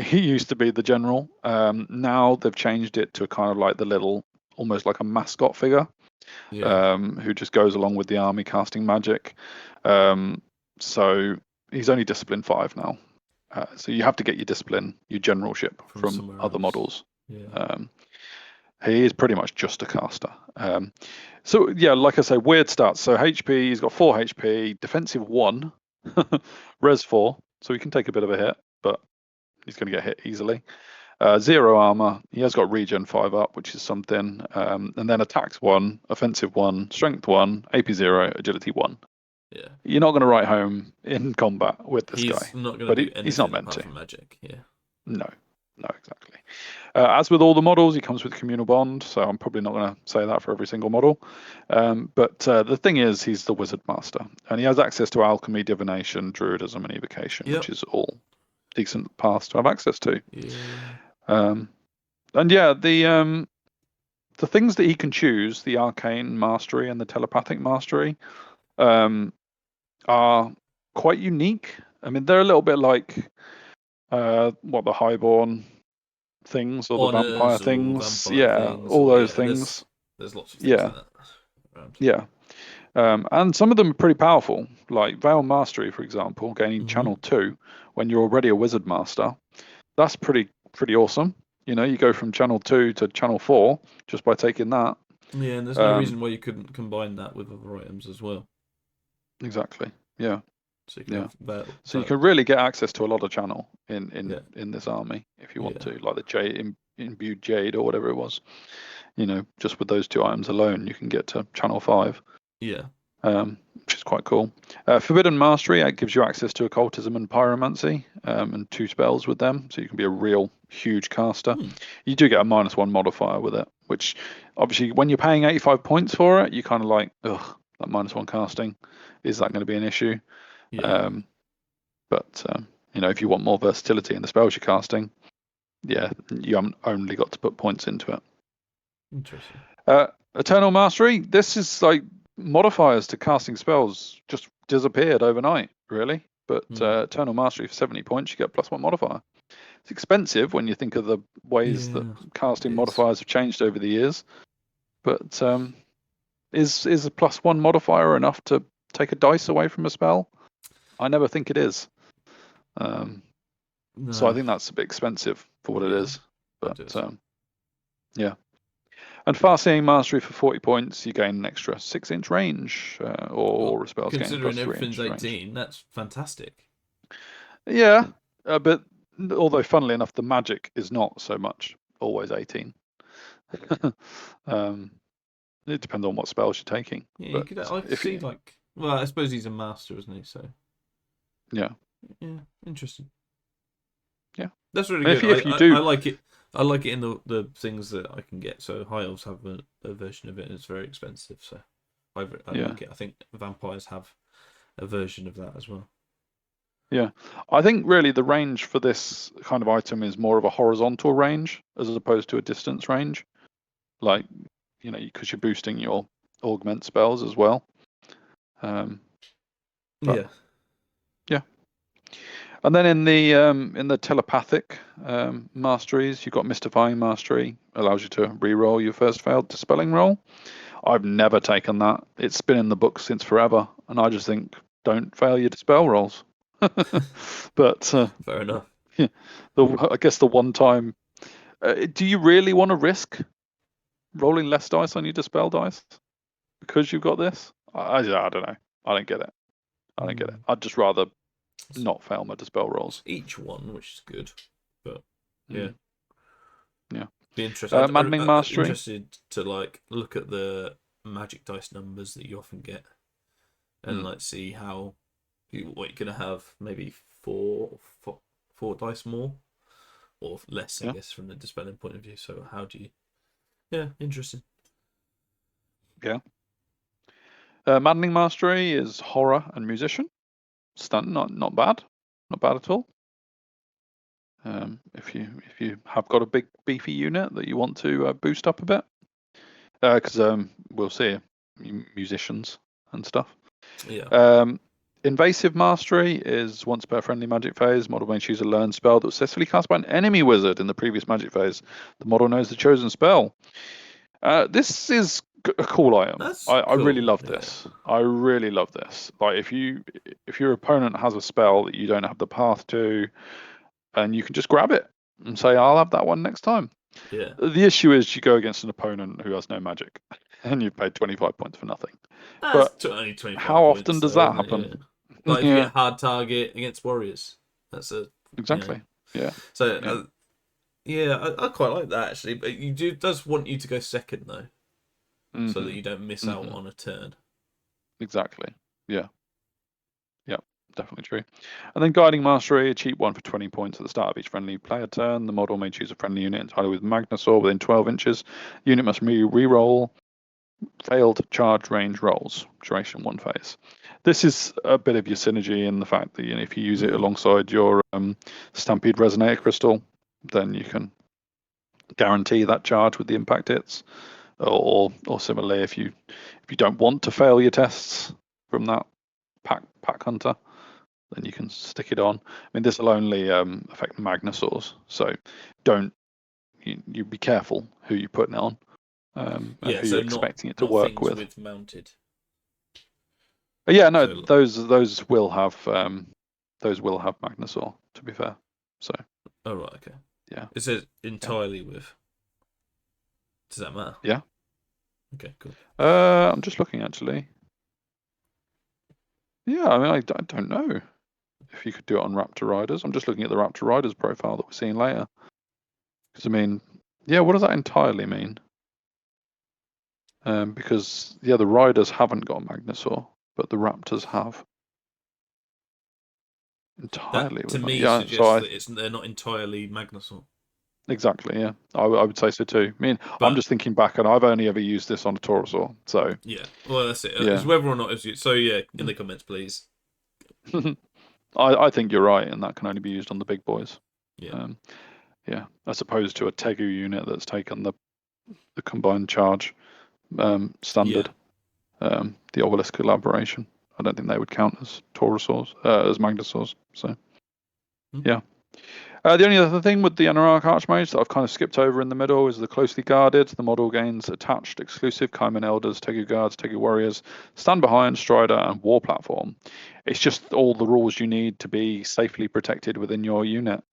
he used to be the general. Now they've changed it to kind of like the little, almost like a mascot figure, Yeah. who just goes along with the army casting magic. So he's only discipline 5 now. So you have to get your discipline, your generalship From from somewhere other else. models. Yeah. Um, he is pretty much just a caster. So yeah, like I say, weird stats. So HP, he's got 4 HP, defensive 1, res 4, so he can take a bit of a hit, but he's going to get hit easily. 0 armor. He has got regen 5 up, which is something. And then attacks 1, offensive 1, strength 1, AP 0, agility 1. Yeah. You're not going to write home in combat with this guy, He's not going but to do he's not anything meant apart to. from magic. Yeah. No, no, exactly. As with all the models, he comes with communal bond, so I'm probably not going to say that for every single model. But the thing is, he's the wizard master, and he has access to alchemy, divination, druidism, and evocation, which Yep. is all decent paths to have access to. Yeah. Um, and yeah, the things that he can choose, the arcane mastery and the telepathic mastery, um, are quite unique. I mean, they're a little bit like what the highborn things or the vampire Honors or things. vampire Yeah, things, all or those yeah, things. there's lots of things Yeah, like that around. yeah. And some of them are pretty powerful, like Veil Mastery, for example, gaining Mm-hmm. Channel 2 when you're already a Wizard Master. That's pretty awesome. You go from Channel 2 to Channel 4 just by taking that. Yeah, and there's no Um, reason why you couldn't combine that with other items as well. exactly. Yeah, So you could yeah. have that. So you That can really get access to a lot of channel in yeah, in this army if you want yeah, to, like the jade imbued jade or whatever it was. Just with those 2 items alone, you can get to Channel 5. yeah, Which is quite cool. Forbidden Mastery, it gives you access to occultism and pyromancy, and 2 spells with them, so you can be a real huge caster. hmm. You do get a -1 modifier with it, which obviously when you're paying 85 points for it, you kind of like, ugh, that -1 casting, is that going to be an issue? Yeah. Um, but if you want more versatility in the spells you're casting, yeah, you haven't only got to put points into it. Interesting. Eternal Mastery, this is like modifiers to casting spells just disappeared overnight, really. But Hmm. Eternal Mastery for 70 points, you get +1 modifier. It's expensive when you think of the ways that Yeah, it casting is. modifiers have changed over the years. But is a +1 modifier enough to take a dice away from a spell? I never think it is. So I No. think that's a bit expensive for what it Yeah, is. it But is. yeah. And Far-Seeing Mastery for 40 points, you gain an extra 6-inch range, Well, or spells gain considering +3 everything's inches range. 18, that's fantastic. Yeah, but although funnily enough, the magic is not so much always 18. um, it depends on what spells you're taking. Yeah, you But could. I could if see you, like. Well, I suppose he's a master, isn't he? So yeah, yeah, interesting. That's really And good. if you I do, like it. I like it in the things that I can get. So high elves have a version of it, and it's very expensive. So I yeah, like it. I think vampires have a version of that as well. yeah, I think really the range for this kind of item is more of a horizontal range as opposed to a distance range. Like, because you're boosting your augment spells as well. But Yeah. yeah, and then in the telepathic masteries, you've got mystifying mastery, allows you to re-roll your first failed dispelling roll. I've never taken that. It's been in the book since forever, and I just think don't fail your dispel rolls. But Fair enough. yeah, I guess the one time, do you really want to risk rolling less dice on your dispel dice because you've got this? I don't know. I don't get it. I don't get it. I'd just rather not fail my dispel It's rolls. each one, which is good. But yeah, Mm, yeah. be interested. Maddening mastery. Interested to like look at the magic dice numbers that you often get, and Mm, like see what you're gonna have. Maybe four dice more or less, I yeah. guess, from the dispelling point of view. So how do you? Yeah, interesting. Yeah. Maddening mastery is horror and musician. Stunt, not bad, not bad at all. If you have got a big beefy unit that you want to boost up a bit, because we'll see musicians and stuff. Yeah. Invasive mastery is once per friendly magic phase, model may choose a learned spell that was successfully cast by an enemy wizard in the previous magic phase. The model knows the chosen spell. This is a cool item. That's I really cool. love Yeah. this. I really love this. Like if your opponent has a spell that you don't have the path to, and you can just grab it and say, "I'll have that one next time." Yeah. The issue is you go against an opponent who has no magic, and you've paid 25 points for nothing. That's But only 25 how often points, does though, that isn't it? Yeah. happen? Like if you Yeah, get hard target against warriors, that's you know. exactly. Yeah, So yeah. yeah, I quite like that actually. But you do does want you to go second though, so that hmm you don't miss out hmm on a turn. Exactly. Yeah, yeah, definitely true. And then Guiding Mastery, a cheap one for 20 points at the start of each friendly player turn. The model may choose a friendly unit entirely with Magnasaur within 12 inches. Unit must re-roll failed charge range rolls, duration one phase. This is a bit of your synergy in the fact that if you use it Mm. alongside your Stampede Resonator Crystal, then you can guarantee that charge with the impact hits. Or similarly, if you don't want to fail your tests from that pack hunter, then you can stick it on. I mean, this will only affect Magnasaurs, so don't you be careful who you're putting it on, and Yeah, who you're so expecting it to not work things with. with mounted. But yeah, no, So those will have Magnasaur. To be fair, so oh right, okay. yeah, It says yeah, entirely with. Does that matter? yeah. Okay, cool. I'm just looking actually. Yeah, I mean, I don't know if you could do it on Raptor Riders. I'm just looking at the Raptor Riders profile that we're seeing later. Because I mean, yeah, what does that entirely mean? Because yeah, the Riders haven't got Magnasaur, but the Raptors have That entirely to with me yeah. So suggests I that they're not entirely Magnuson. exactly yeah. I would say so too. I mean, I'm But just thinking back, and I've only ever used this on a Taurosaur. So yeah, well that's it. It's yeah, whether or not it's used. So yeah, in the comments, please. I think you're right, and that can only be used on the big boys. Yeah, Um, yeah, as opposed to a Tegu unit that's taken the combined charge yeah. standard, the Obelisk collaboration. I don't think they would count as Taurosaurs, as Magnasaurs. So Hmm. yeah. The only other thing with the Anarach Archmage that I've kind of skipped over in the middle is the closely guarded. The model gains attached exclusive Kaiman Elders, Tegu Guards, Tegu Warriors, Stand Behind, Strider, and War Platform. It's just all the rules you need to be safely protected within your unit.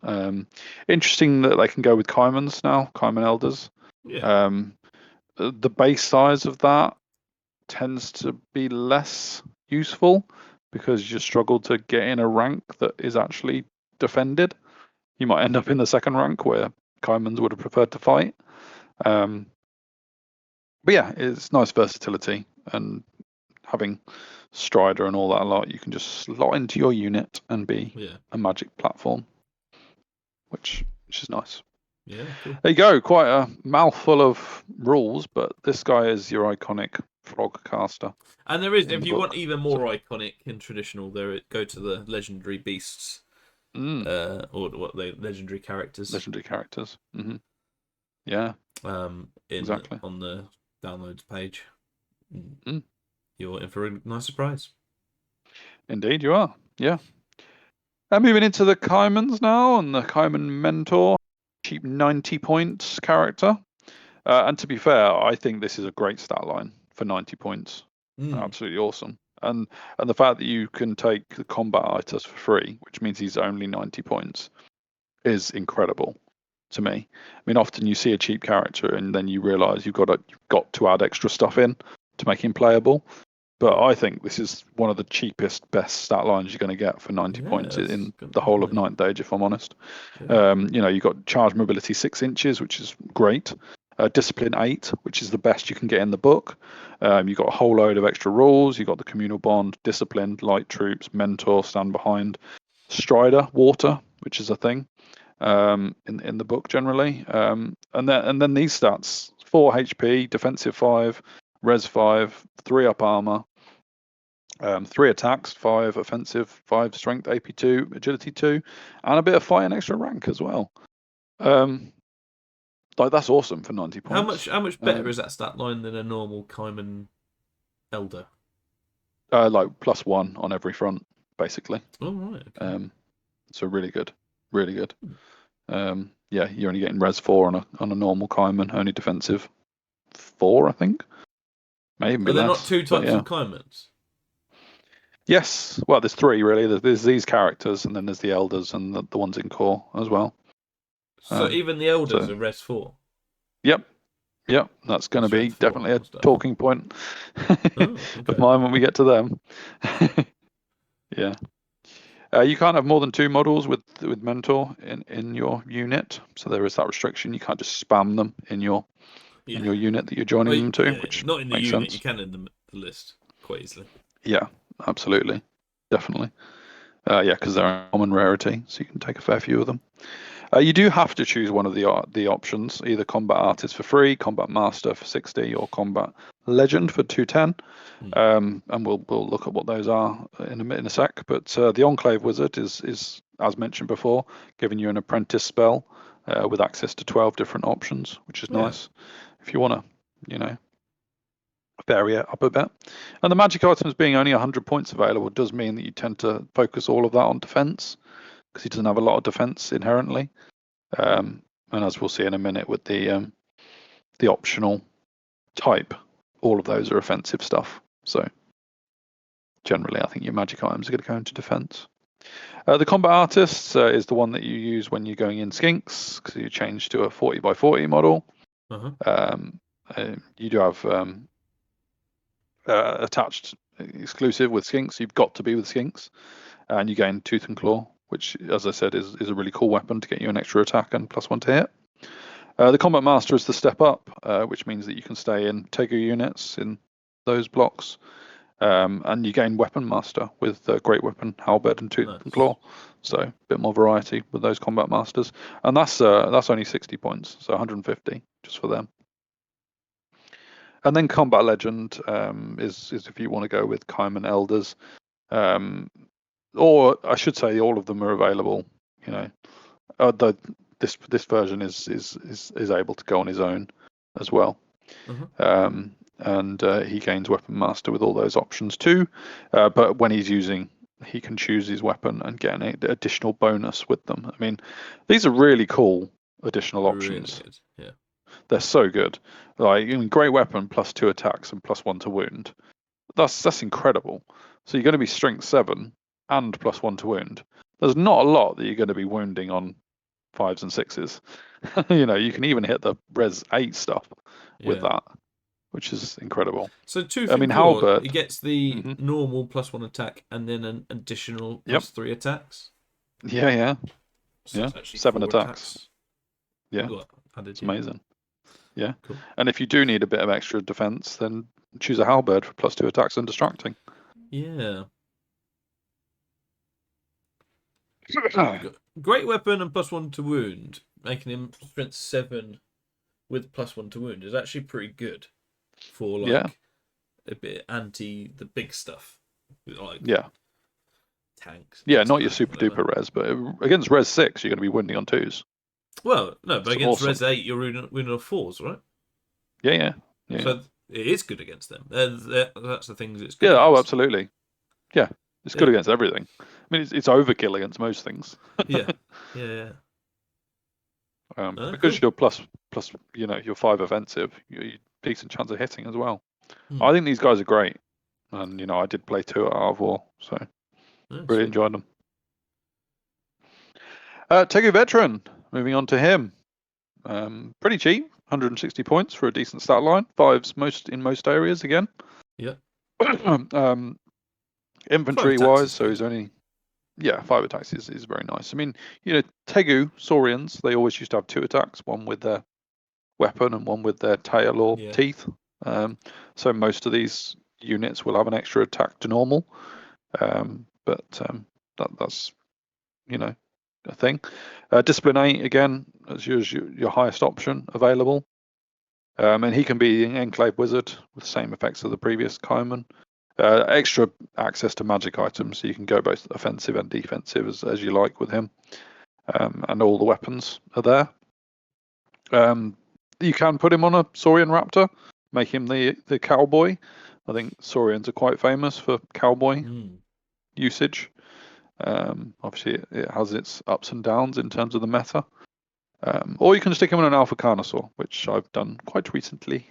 Interesting that they can go with Kaimans now, Kaiman Elders. Yeah, Um, the base size of that tends to be less useful because you struggle to get in a rank that is actually defended. You might end up in the second rank where Kaimans would have preferred to fight. Um, but yeah, it's nice versatility, and having Strider and all that a lot, you can just slot into your unit and be yeah. a magic platform, which is nice. Yeah, cool. There you go. Quite a mouthful of rules, but this guy is your iconic frog caster. And there is, in if the you want book. even more iconic and traditional, go to the legendary beasts, or what they legendary characters. Legendary characters. Yeah, exactly. On the downloads page. Mm. You're in for a nice surprise. Indeed, you are. Yeah. Moving into the Kaimans now, and the Kaiman Mentor, cheap 90 points character. And to be fair, I think this is a great stat line for 90 points. Absolutely awesome. And the fact that you can take the combat itis for free, which means he's only 90 points, is incredible to me. I mean, often you see a cheap character and then you realise you've got to add extra stuff in to make him playable. But I think this is one of the cheapest, best stat lines you're going to get for 90 points in the whole of Ninth Age, if I'm honest. Yeah. You've got charge mobility 6 inches, which is great. Discipline 8, which is the best you can get in the book. You've got a whole load of extra rules. You've got the communal bond, discipline, light troops, mentor, stand behind, strider, water, which is a thing in the book generally. And then these stats: 4 HP, defensive 5, res 5, 3 up armor, 3 attacks, 5 offensive, 5 strength, AP 2, agility 2, and a bit of fight and extra rank as well. That's awesome for 90 points. How much better is that stat line than a normal Kaiman Elder? Like +1 on every front, basically. Oh, right. Okay. So really good. Yeah, you're only getting res 4 on a normal Kaiman, only defensive 4, I think. Maybe Are there less, not two types of Kaimans? Yes, well, there's 3 really. There's these characters, and then there's the elders and the ones in core as well. So even the elders are res 4. Yep, that's going to be definitely a talking point of mine when we get to them. Yeah. You can't have more than 2 models with Mentor in your unit, so there is that restriction. You can't just spam them in your unit that you're joining them to, which not in the makes unit. sense. You can in the list quite easily. Yeah, absolutely, definitely. Because they're a common rarity, so you can take a fair few of them. You do have to choose one of the options, either Combat Artist for free, Combat Master for 60, or Combat Legend for 210. And we'll look at what those are in a sec. But the Enclave Wizard is, as mentioned before, giving you an apprentice spell with access to 12 different options, which is nice if you want to, vary it up a bit. And the magic items being only 100 points available does mean that you tend to focus all of that on defense, because he doesn't have a lot of defense inherently. And as we'll see in a minute with the optional type, all of those are offensive stuff. So generally, I think your magic items are going to go into defense. The Combat Artist is the one that you use when you're going in Skinks, because you change to a 40 by 40 model. You do have attached exclusive with Skinks. You've got to be with Skinks, and you gain Tooth and Claw, which, as I said, is a really cool weapon to get you an extra attack and +1 to hit. The Combat Master is the step up, which means that you can stay in Tego units in those blocks, and you gain Weapon Master with Great Weapon, Halberd, and Tooth and Claw. So a bit more variety with those Combat Masters, and that's only 60 points, so 150 just for them. And then Combat Legend is if you want to go with Kaiman Elders, or I should say all of them are available. This version is able to go on his own as well. And he gains Weapon Master with all those options too. But when he's using, he can choose his weapon and get an additional bonus with them. I mean, these are really cool additional options. Really good. Yeah. They're so good. Like, great weapon +2 attacks and +1 to wound. That's incredible. So you're going to be strength 7 and +1 to wound. There's not a lot that you're going to be wounding on 5s and 6s. You can even hit the res 8 stuff with that, which is incredible. So Halberd, he gets the normal +1 attack and then an additional +3 attacks. Yeah. So 7 attacks. Yeah, it's amazing. Yeah, cool. And if you do need a bit of extra defense, then choose a Halberd for +2 attacks and distracting. Yeah. great weapon and +1 to wound, making him strength 7 with +1 to wound is actually pretty good for Yeah, like a bit anti the big stuff, like yeah, tanks, yeah. X Not your Clan, super whatever. duper res, but against res 6, you're going to be wounding on 2s. Well, no, but It's against awesome. Res 8, you're wounding on 4s, right? Yeah, yeah, yeah, yeah. So it is good against them. That's the things it's good Yeah. Oh, against. absolutely. Yeah, it's good Yeah, against everything. I mean, it's overkill against most things. yeah, yeah. Because Cool. you're plus, you're 5 offensive, you decent chance of hitting as well. Hmm. I think these guys are great, and I did play 2 at Art of War, so Yeah, really sweet. enjoyed them. Tegu Veteran, moving on to him. Pretty cheap, 160 points for a decent stat line. 5s in most areas again. Yeah. um, 5 infantry attacks wise, is so good. he's only 5 attacks is very nice. I mean, Tegu Saurians, they always used to have 2 attacks, one with their weapon and one with their tail or Yeah. teeth. So most of these units will have an extra attack to normal, but that's a thing. Discipline 8 again as your highest option available, and he can be an Enclave Wizard with the same effects as the previous Kaiman. Extra access to magic items, so you can go both offensive and defensive as you like with him, and all the weapons are there. You can put him on a Saurian Raptor, make him the cowboy. I think Saurians are quite famous for cowboy Mm. usage. Obviously, it has its ups and downs in terms of the meta. Or you can stick him on an Alpha Carnosaur, which I've done quite recently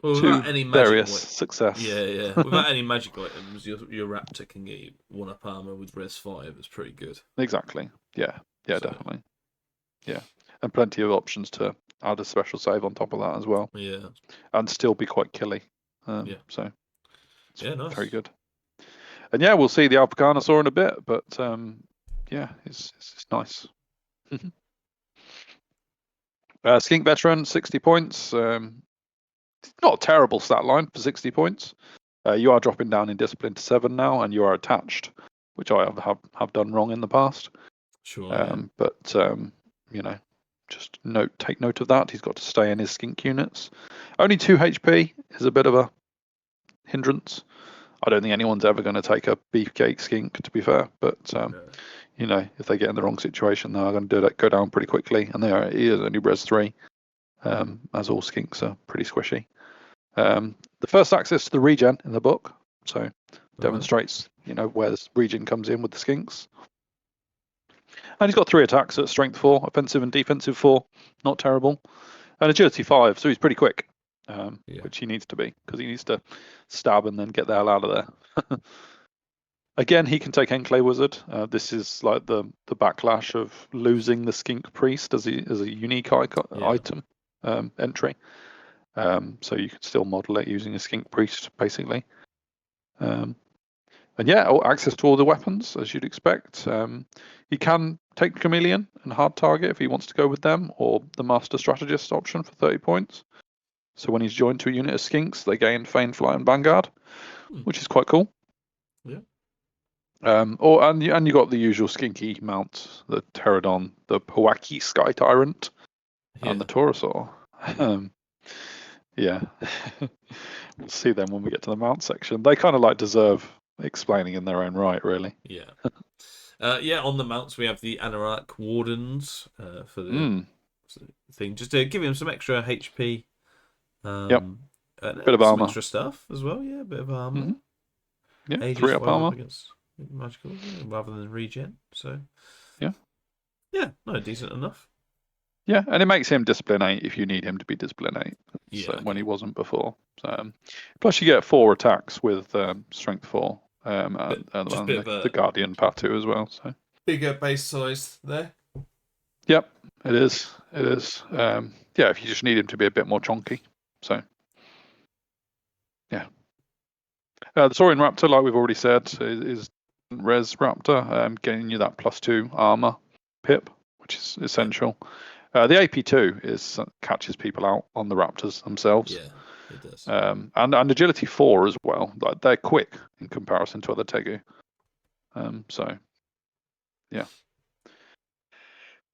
Well, to without any magic, various success. yeah, yeah. Without any magic items, your Raptor can get you 1-up armor with Res 5. It's pretty good. Exactly. Yeah. Yeah, So definitely. Yeah. And plenty of options to add a special save on top of that as well, yeah, and still be quite killy. yeah, So it's yeah. very Nice. good. And yeah, we'll see the Alpha Carnosaur in a bit, but yeah, it's nice. Skink Veteran, 60 points. Not a terrible stat line for 60 points. You are dropping down in discipline to 7 now, and you are attached, which I have done wrong in the past. Sure. Yeah. But just take note of that. He's got to stay in his skink units. Only 2 HP is a bit of a hindrance. I don't think anyone's ever going to take a beefcake skink, to be fair. But if they get in the wrong situation, they are going to go down pretty quickly. And he is only res 3, as all skinks are pretty squishy. The first access to the regen in the book, so demonstrates where this regen comes in with the skinks. And he's got 3 attacks at strength 4, offensive and defensive 4, not terrible, and agility 5, so he's pretty quick, which he needs to be because he needs to stab and then get the hell out of there. Again, he can take Enclave Wizard. This is like the backlash of losing the Skink Priest as a unique item entry. So you can still model it using a Skink Priest, basically. And yeah, access to all the weapons, as you'd expect. He can take Chameleon and Hard Target if he wants to go with them, or the Master Strategist option for 30 points. So when he's joined to a unit of Skinks, they gain Feign Flight and Vanguard, which is quite cool. Yeah. And you got the usual skinky mounts, the Pterodon, the Powaki Sky Tyrant, and the Taurosaur. Yeah. We'll see them when we get to the mount section. They kind of deserve explaining in their own right, really. Yeah. On the mounts we have the Anorak Wardens for the thing, just to give him some extra HP. Yep. And Bit of some armor. extra stuff as well. Yeah, a bit of armor. Yeah, Aegis 3 up 5 up armor. against magical, rather than regen. So Yeah, no, decent enough. yeah, and it makes him discipline 8 if you need him to be discipline 8. Yeah, when he wasn't before. So, plus you get 4 attacks with strength 4, and just a bit of the a Guardian Patu as well. So bigger base size there. yep, it is. It is. Yeah, if you just need him to be a bit more chonky. So yeah, the Saurian Raptor, like we've already said, is Res Raptor, getting you that +2 armor pip, which is essential. The AP2 catches people out on the Raptors themselves. Yeah, it does. And agility 4 as well. They're quick in comparison to other Tegu. So yeah.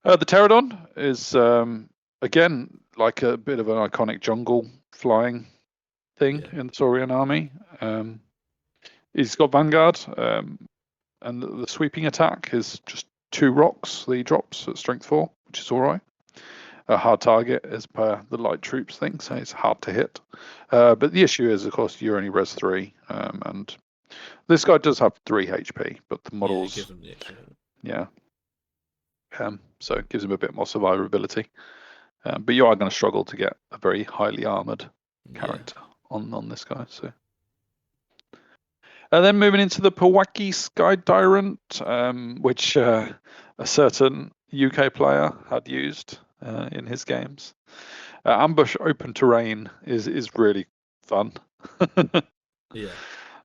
The pterodon is again like a bit of an iconic jungle flying thing Yeah. in the Saurian army. He's got Vanguard, and the sweeping attack is just 2 rocks that he drops at strength 4, which is all right. A hard target as per the light troops thing, so it's hard to hit. But the issue is, of course, you're only res 3, and this guy does have 3 HP, but the Yeah, it gives models, them the extra. yeah, so it gives him a bit more survivability. But you are going to struggle to get a very highly armored Yeah. character on this guy. So, and then moving into the Powaki Sky Tyrant, which a certain UK player had used in his games. Ambush open terrain is really fun. Yeah.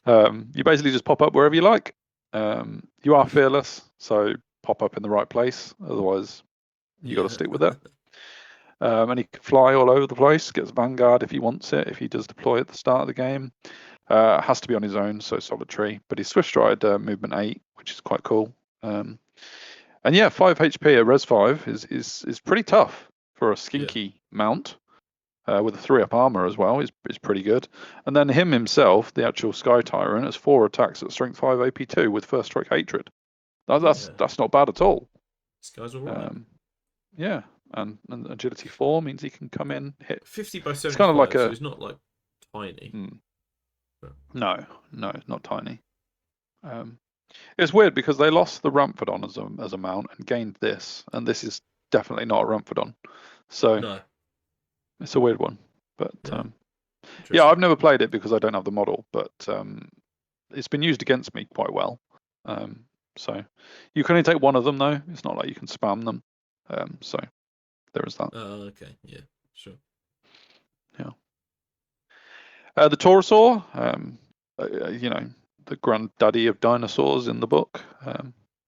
You basically just pop up wherever you like. You are fearless, so pop up in the right place. Otherwise, you got to Yeah. stick with it. And he can fly all over the place. Gets Vanguard if he wants it. If he does deploy at the start of the game, has to be on his own, so solitary. But he's Swift Stride movement 8, which is quite cool. And yeah, 5 HP at Res 5 is pretty tough for a Yeah. skinky mount. With a 3-up armor as well is pretty good. And then him himself, the actual Sky Tyrant, has 4 attacks at strength 5 AP2 with first strike hatred. That's not bad at all. This guy's all right. Yeah, and agility 4 means he can come in, hit. 50 by It's kind of 75, like so a it's not like tiny. no, not tiny. It's weird because they lost the Ramphadon as a mount and gained this, and this is definitely not a Ramphadon. So No. it's a weird one. But Yeah, I've never played it because I don't have the model, but it's been used against me quite well. So you can only take one of them though. It's not like you can spam them. So there is that. Oh, okay. Yeah, sure. Yeah. The Taurosaur, the granddaddy of dinosaurs in the book.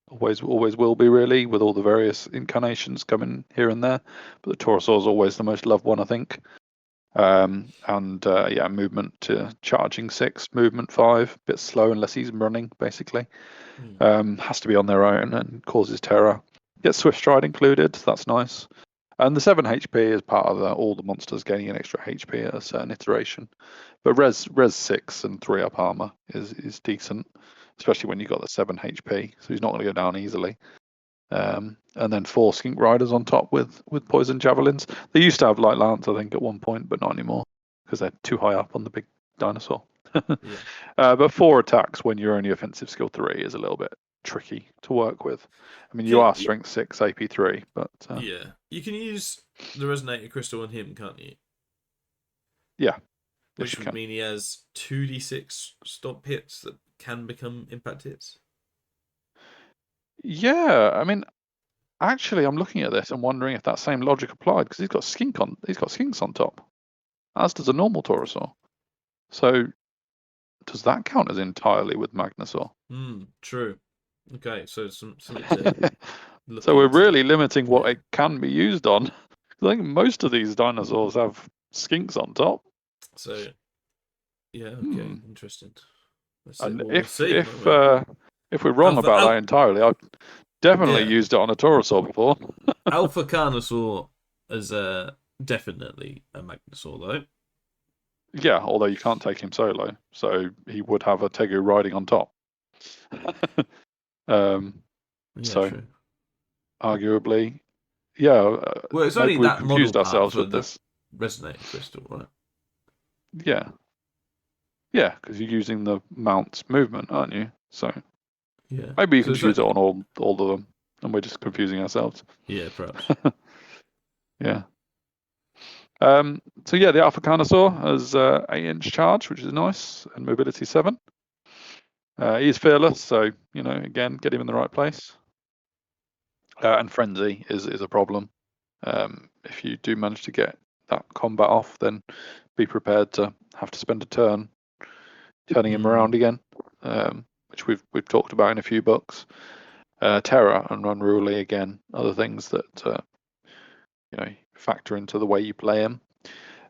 Always will be really, with all the various incarnations coming here and there. But the Taurosaur is always the most loved one, I think. Movement to charging 6, movement 5, bit slow unless he's running, basically. Has to be on their own and causes terror. Gets Swift Stride included, that's nice. And the 7 HP is part of all the monsters gaining an extra HP at a certain iteration. But res 6 and 3-up armor is decent, especially when you've got the 7 HP, so he's not going to go down easily. And then 4 Skink Riders on top with poison javelins. They used to have Light Lance, I think, at one point, but not anymore because they're too high up on the big dinosaur. Yeah. But 4 attacks when you're only offensive skill 3 is a little bit tricky to work with. I mean, you are strength 6 AP3, but yeah, you can use the Resonator Crystal on him, can't you? Yeah, Which would mean he has 2d6 stop hits that can become impact hits. Yeah, I mean, actually, I'm looking at this and wondering if that same logic applied because he's got skinks on top, as does a normal Taurosaur. So does that count as entirely with Magnosaur? True. Okay, so something to look So we're into. really limiting what it can be used on. I think most of these dinosaurs have skinks on top. So, yeah, okay, interesting. And we'll see. If we're wrong about that entirely, I've definitely used it on a Taurosaur before. Alpha Carnosaur is definitely a Magnosaur, though. Yeah, although you can't take him solo, so he would have a Tegu riding on top. True. Arguably, yeah. Well, it's only we've that confused model ourselves part with this. Resonator Crystal, right? Yeah, because you're using the mount's movement, aren't you? So yeah, maybe you can use it on all of them, and we're just confusing ourselves. Yeah, perhaps. Yeah. So yeah, the Alpha Carnosaur has 8-inch charge, which is nice, and mobility 7. He's fearless, so again, get him in the right place. And frenzy is a problem. If you do manage to get that combat off, then be prepared to have to spend a turn turning him around again, which we've talked about in a few books. Terror and Unruly again, other things that factor into the way you play him.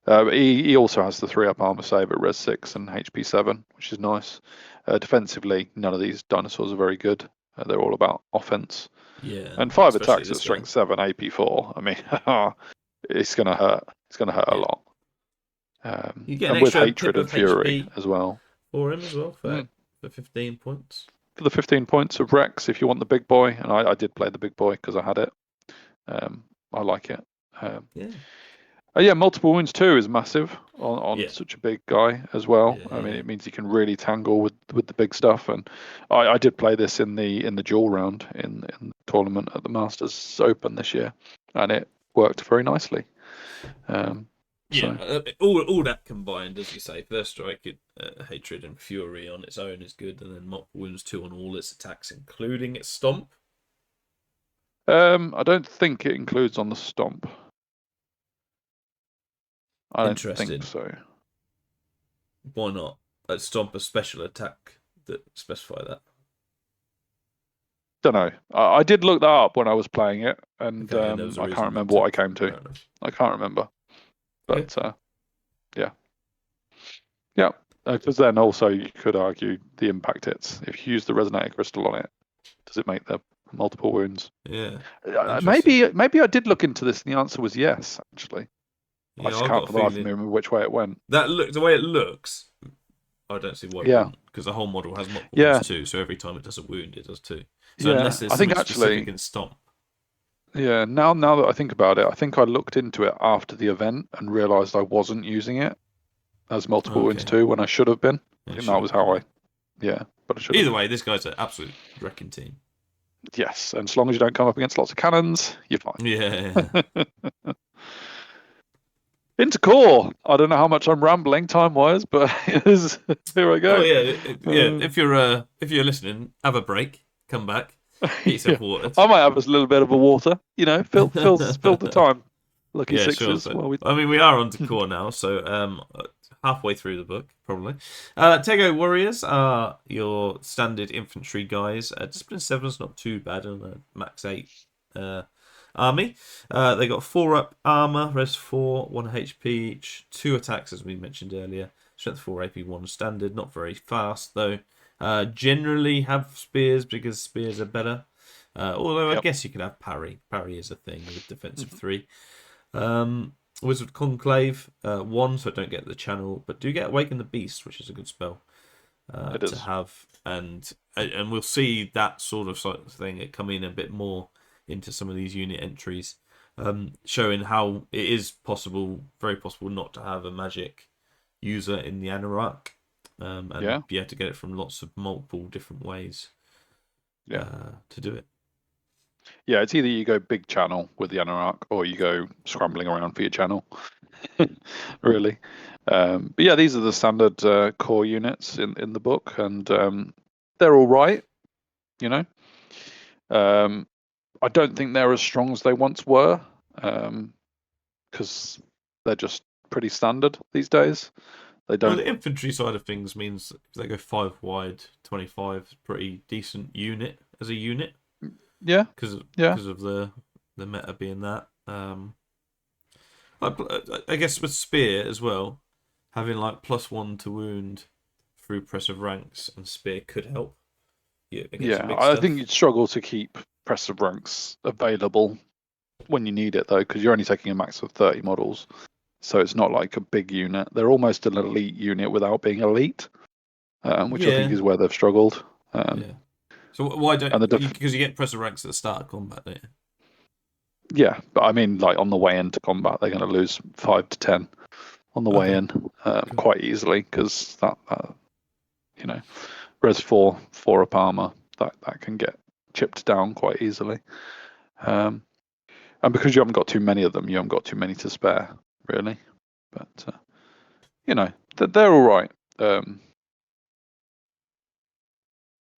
He also has the 3-up armor save at res 6 and HP 7, which is nice. Defensively, none of these dinosaurs are very good. They're all about offense. Yeah, And 5 especially attacks at this guy. strength 7, AP 4. I mean, it's going to hurt. It's going to hurt a Yeah, lot. you get an And with extra pip hatred and of fury HP as well. for him as well Mm. for 15 points. For the 15 points of Rex, if you want the big boy, and I did play the big boy because I had it. I like it. Yeah, Yeah, multiple wounds too is massive on yeah, such a big guy as well. yeah, I mean, yeah. it means you can really tangle with the big stuff. And I did play this in the duel round in the tournament at the Masters Open this year, and it worked very nicely. Yeah, So all that combined, as you say, first strike, hatred and fury on its own is good, and then multiple wounds 2 on all its attacks, including its stomp. I don't think it includes on the stomp. I don't think Interesting. so. Why not? Stomp a special attack that specify that. Don't know. I did look that up when I was playing it, and Okay, and there was a I can't reason not remember to. what I came to. Fair enough. I can't remember. Okay. But yeah, because then also you could argue the impact hits. If you use the resonator crystal on it, does it make the multiple wounds? Yeah. Maybe I did look into this, and the answer was yes. Actually, I Yeah, just I've can't got a for the life of me feeling remember which way it went. the way it looks. I don't see why it Yeah, wouldn't, because the whole model has multiple wounds yeah, too. So every time it does a wound, it does 2. So yeah. unless there's I think something specific actually, in stomp. yeah. Now that I think about it, I think I looked into it after the event and realised I wasn't using it as multiple wounds Okay, too when I should have been. I it think should that have. was how Yeah. I, yeah, but I should Either have. way, this guy's an absolute wrecking team. Yes, and as long as you don't come up against lots of cannons, you're Yeah. fine. Into core. I don't know how much I'm rambling time wise, but here I Oh go. yeah, yeah. Uh, If you're listening, have a break, come back, get yeah, yourself watered. I might have a little bit of a water. Fill the time. Lucky Yeah, sure. sixes. So, Well, we. I mean, we are on to core now, so halfway through the book, probably. Tego Warriors are your standard infantry guys. Discipline 7's not too bad on a max 8 army. They got 4 up armor, res 4, 1 HP each, 2 attacks, as we mentioned earlier. Strength 4, AP 1 standard, not very fast, though. Generally have spears because spears are better. Although I Yep. guess you can have parry. Parry is a thing with defensive 3. Wizard Conclave 1, so I don't get the channel, but do get Awaken the Beast, which is a good spell It to is. have, and we'll see that sort of thing come in a bit more into some of these unit entries, showing how it is possible, very possible, not to have a magic user in the Anorak, and Yeah. be able to get it from lots of multiple different ways Yeah. to do it. Yeah. It's either you go big channel with the Anorak or you go scrambling around for your channel. Really. But yeah, these are the standard core units in the book, and they're all right. You know. I don't think they're as strong as they once were, because they're just pretty standard these days. They Well, don't. the infantry side of things means if they go 5 wide, 25 is a pretty decent unit as a unit Yeah. because Yeah. of the meta being that. I guess with spear as well, having like +1 to wound through press of ranks and spear could help you against Yeah. big I think stuff. you'd struggle to keep press of ranks available when you need it though, because you're only taking a max of 30 models. So it's not like a big unit. They're almost an elite unit without being elite, which I think Yeah, is where they've struggled. yeah. So why And the don't you? Because you get press of ranks at the start of combat, don't you? yeah, but I mean, like on the way into combat, they're going to lose 5 to 10 on the way Okay, in cool. quite easily because that you know, res 4 up armor that can get chipped down quite easily. And because you haven't got too many of them, you haven't got too many to spare, really. But you know, they're all right.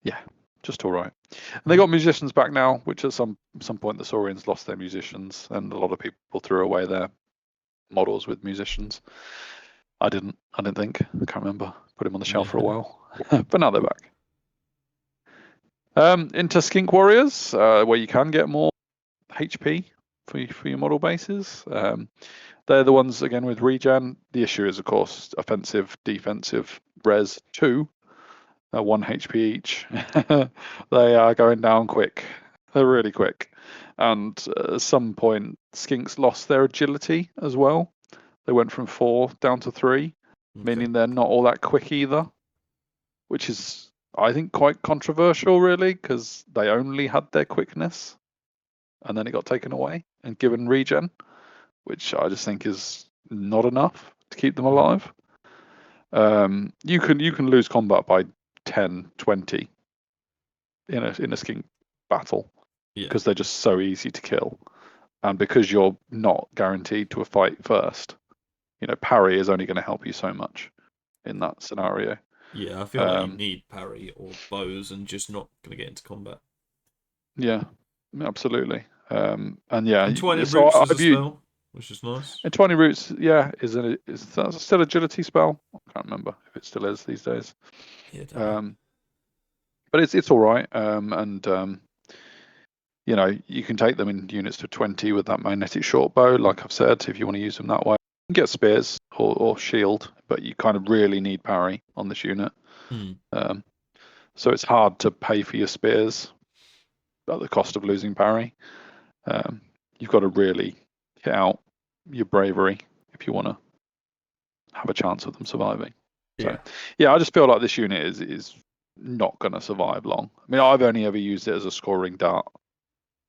Yeah, just all right. And they got musicians back now, which at some point the Saurians lost their musicians, and a lot of people threw away their models with musicians. I didn't think. I can't remember. Put him on the shelf for a Yeah. while, but now they're back. Into Skink Warriors, where you can get more HP for your model bases. They're the ones again with regen. The issue is, of course, offensive, defensive, res 2. 1 HP each. They are going down quick. They're really quick. And at some point, skinks lost their agility as well. They went from 4 down to 3, meaning they're not all that quick either, which is, I think, quite controversial, really, because they only had their quickness, and then it got taken away and given regen, which I just think is not enough to keep them alive. You can lose combat by 10, 20 in a skink battle because they're just so easy to kill, and because you're not guaranteed to a fight first. Parry is only going to help you so much in that scenario. Yeah, I feel like you need parry or bows and just not going to get into combat. Yeah, absolutely. And yeah, Entwining so Roots is I a viewed spell, which is nice. Entwining Roots. Yeah, is that still agility spell? I can't remember if it still is these days. Yeah, But it's all right. You can take them in units to 20 with that magnetic short bow, like I've said, if you want to use them that way. You can get spears or shield, but you kind of really need parry on this unit. So it's hard to pay for your spears at the cost of losing parry. You've got to really hit out your bravery if you want to have a chance of them surviving. So yeah, I just feel like this unit is not going to survive long. I mean, I've only ever used it as a scoring dart,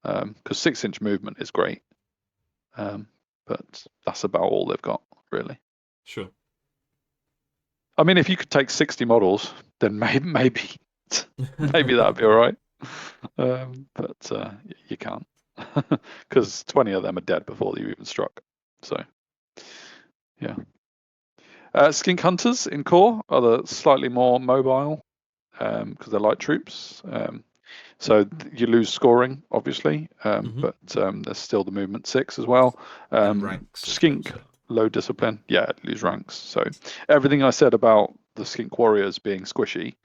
because 6-inch movement is great, but that's about all they've got, really. Sure. I mean, if you could take 60 models, then maybe that'd be all right. But you can't, because 20 of them are dead before you even struck. So yeah. Skink Hunters in core are the slightly more mobile, because they're light troops. So you lose scoring, obviously, but there's still the movement 6 as well. And ranks. Skink, low discipline. Yeah, lose ranks. So everything I said about the Skink Warriors being squishy,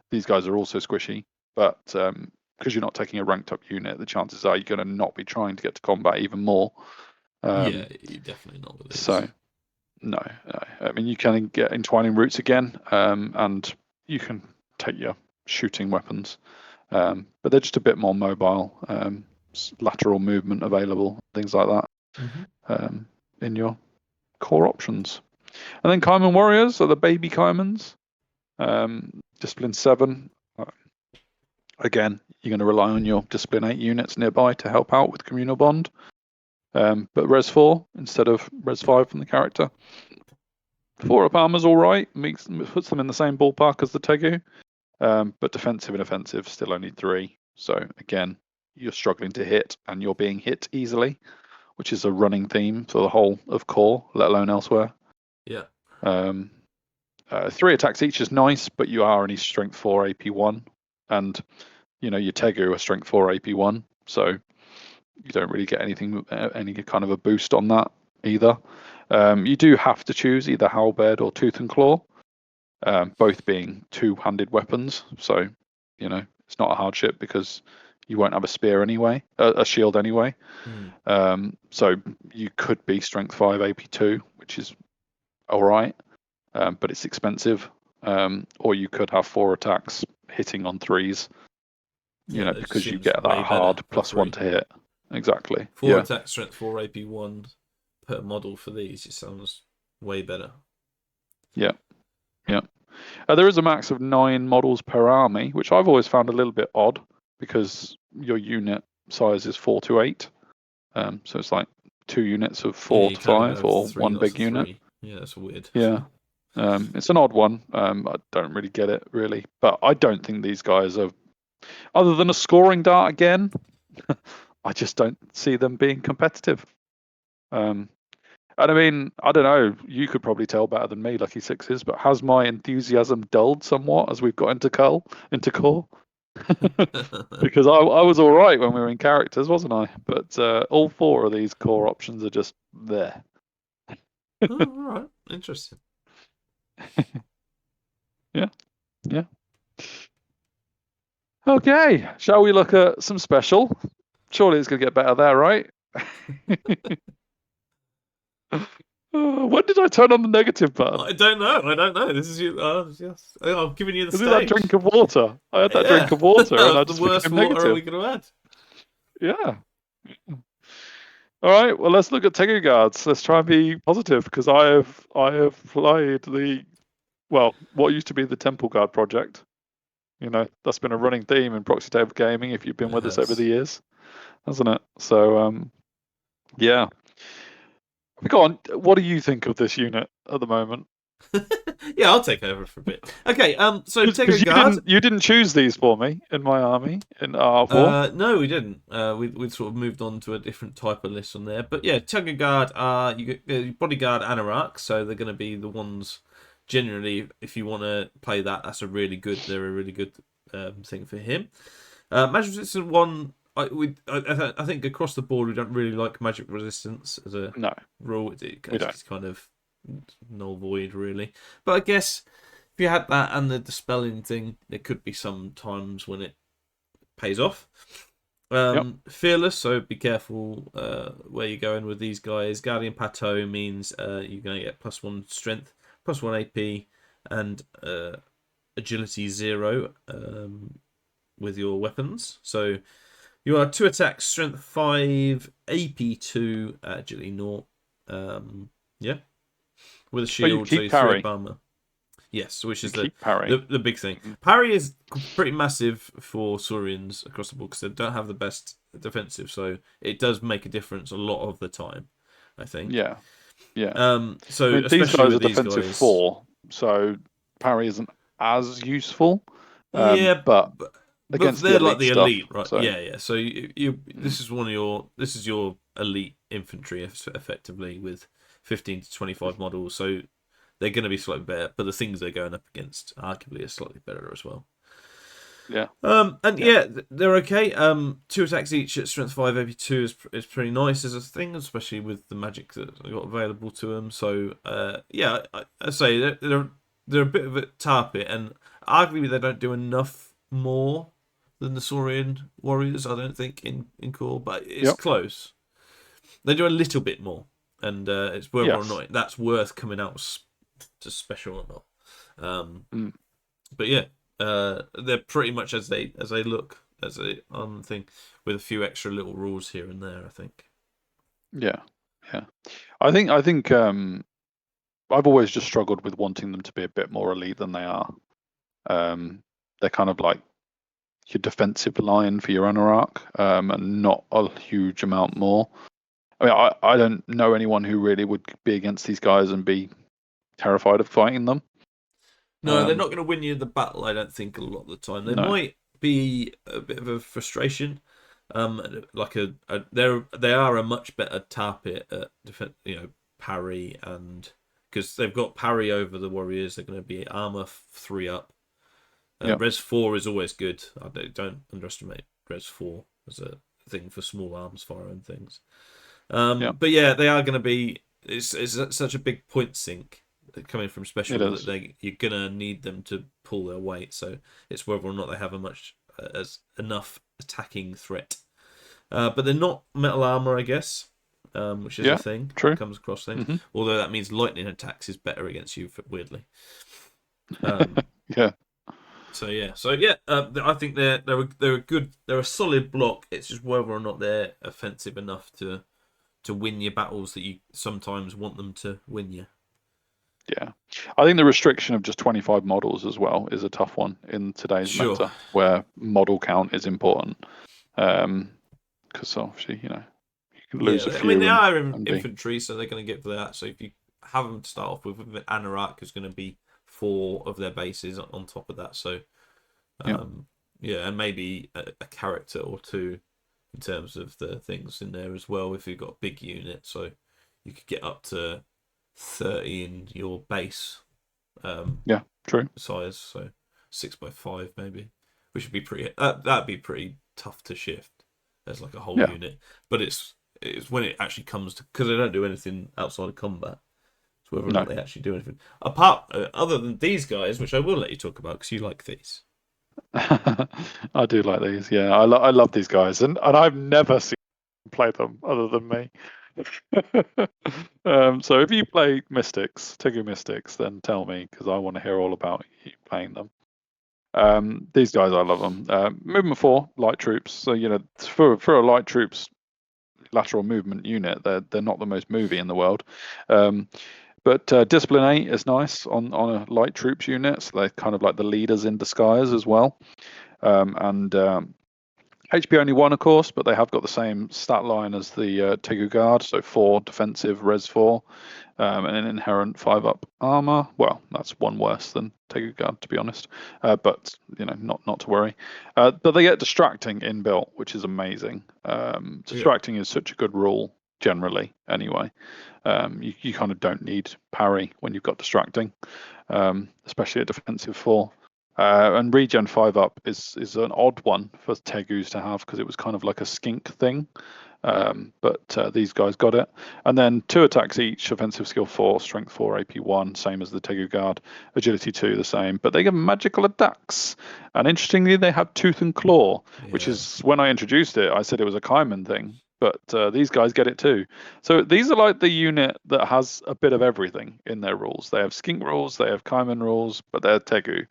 these guys are also squishy, but because you're not taking a ranked up unit, the chances are you're going to not be trying to get to combat even more. Yeah, you're definitely not with these. So no. I mean, you can get Entwining Roots again, and you can take your shooting weapons, but they're just a bit more mobile, lateral movement available, things like that, in your core options. And then Kaiman Warriors are the baby Kaimans, Discipline 7. Again, you're going to rely on your Discipline 8 units nearby to help out with Communal Bond, but Res 4 instead of Res 5 from the character. 4-up armor's all right, puts them in the same ballpark as the Tegu, but defensive and offensive still only 3. So again, you're struggling to hit, and you're being hit easily, which is a running theme for the whole of core, let alone elsewhere. Yeah. 3 attacks each is nice, but you are only Strength 4 AP 1, and your Tegu are Strength 4 AP 1, so you don't really get any kind of a boost on that either. You do have to choose either Halberd or Tooth and Claw, both being 2-handed weapons, so it's not a hardship because you won't have a spear anyway, a shield anyway. So you could be Strength 5 AP 2, which is all right, but it's expensive. Or you could have 4 attacks hitting on 3s, because you get that hard +1 to hit. Exactly. 4 attack, Strength 4 AP 1 per model for these. It sounds way better. Yeah. There is a max of 9 models per army, which I've always found a little bit odd because your unit size is 4 to 8. So it's like 2 units of 4 to 5 or 1 big unit. 3. Yeah, that's weird. Yeah. It's an odd one. I don't really get it, really. But I don't think these guys are, other than a scoring dart again, I just don't see them being competitive. And I mean, I don't know, you could probably tell better than me, Lucky Sixes, but has my enthusiasm dulled somewhat as we've got into core? Because I was all right when we were in characters, wasn't I? But all 4 of these core options are just there. Oh, all right. Interesting. Yeah. Okay, shall we look at some special? Surely it's going to get better there, right? When did I turn on the negative button? I don't know. I don't know. This is you. Yes, I'm giving you the Was it that stage. drink of water? I had that drink Yeah, of water and I the just worst became water are negative. we going to add? Yeah. All right. Well, let's look at Tengu guards. Let's try and be positive because I have played what used to be the Temple Guard project. That's been a running theme in Proxy Table Gaming if you've been It with us over the has. years, hasn't it? So yeah. Go on. What do you think of this unit at the moment? Yeah, I'll take over for a bit. Okay. So Because Tego you Guard. didn't choose these for me in my army in R4. No, we didn't. We sort of moved on to a different type of list on there. But yeah, Tego Guard are you get bodyguard Anorak, so they're going to be the ones. Generally, if you want to play that, they're a really good thing for him. Magic Resistance one, I think across the board we don't really like Magic Resistance as a No, rule. we don't. It's kind of null void really. But I guess if you had that and the dispelling thing, there could be some times when it pays off. Yep. Fearless, so be careful where you're going with these guys. Guardian Plateau means you're going to get +1 strength, +1 AP, and agility 0 with your weapons. So you are 2 attacks, strength 5, AP 2, agility 0. Yeah, with a But you shield, so keep you're 3 up parry. armor. Yes, which You is keep parry. the big thing. Parry is pretty massive for Saurians across the board because they don't have the best defensive, so it does make a difference a lot of the time, I think. Yeah, yeah. I So mean, these especially guys are with these defensive guys, 4, so parry isn't as useful. yeah, But but against the they're like elite the stuff, elite, right? so Yeah, yeah. So you mm, this is your elite infantry effectively with 15 to 25 models, so they're going to be slightly better, but the things they're going up against arguably are slightly better as well. yeah, And yeah, yeah, they're okay. 2 attacks each at strength 5 AP 2 is pretty nice as a thing, especially with the magic that they got available to them. So yeah, I say they're a bit of a tarpit, and arguably they don't do enough more than the Saurian warriors. I don't think in core, but it's yep, close. They do a little bit more, and it's whether or yes. not that's worth coming out to special or not. Mm, But yeah, they're pretty much as they look as a thing, with a few extra little rules here and there. I think. yeah, yeah. I think I've always just struggled with wanting them to be a bit more elite than they are. They're kind of like your defensive line for your Anorak, and not a huge amount more. I mean, I don't know anyone who really would be against these guys and be terrified of fighting them. No, they're not going to win you the battle. I don't think a lot of the time. They No, might be a bit of a frustration. Like they are a much better target at defense, parry, and because they've got parry over the warriors, they're going to be armor 3 up. yeah, Res 4 is always good. I don't underestimate Res 4 as a thing for small arms fire and things. yeah, But yeah, they are going to be. It's such a big point sink coming from it special that is. you're going to need them to pull their weight. So it's whether or not they have a much as enough attacking threat. But they're not metal armor, I guess, which is a Yeah, thing. true. Comes across things. Hmm. Although that means lightning attacks is better against you, weirdly. Um, Yeah, so yeah, I think they're a good, they're a solid block. It's just whether or not they're offensive enough to win your battles that you sometimes want them to win you. yeah. I think the restriction of just 25 models as well is a tough one in today's Sure. meta, where model count is important. Because obviously, you can lose a Yeah, I mean few they and, are and be. infantry, so they're going to get for that. So if you have them to start off with Anorak, is going to be 4 of their bases on top of that. So Yeah, yeah, and maybe a character or 2 in terms of the things in there as well. If you've got a big unit, so you could get up to 30 in your base yeah, true. size, so 6x5 maybe, which would be that'd be pretty tough to shift as like a whole Yeah. unit. But it's when it actually comes to, because they don't do anything outside of combat. It's whether or No. not they actually do anything apart other than these guys, which I will let you talk about because you like these. I do like these. Yeah, I love these guys, and I've never seen them play them other than me. So if you play Mystics, Tegu Mystics, then tell me because I want to hear all about you playing them. These guys, I love them. Movement 4, light troops. So for a light troops lateral movement unit, they're not the most movie in the world. But Discipline 8 is nice on a light troops unit. So they're kind of like the leaders in disguise as well. And HP only 1, of course, but they have got the same stat line as the Tegu Guard, so 4 defensive, res 4, and an inherent 5-up armor. Well, that's 1 worse than Tegu Guard, to be honest, but not to worry. But they get distracting inbuilt, which is amazing. Distracting is such a good rule generally, anyway. You kind of don't need parry when you've got distracting, especially at defensive 4. And regen 5-up is an odd one for Tegus to have because it was kind of like a skink thing. But these guys got it. And then 2 attacks each, offensive skill 4, strength 4, AP 1, same as the Tegu Guard, agility 2, the same. But they get magical attacks. And interestingly, they have Tooth and Claw, which is, when I introduced it, I said it was a Kaiman thing. But these guys get it too. So these are like the unit that has a bit of everything in their rules. They have skink rules, they have Kaiman rules, but they're Tegu.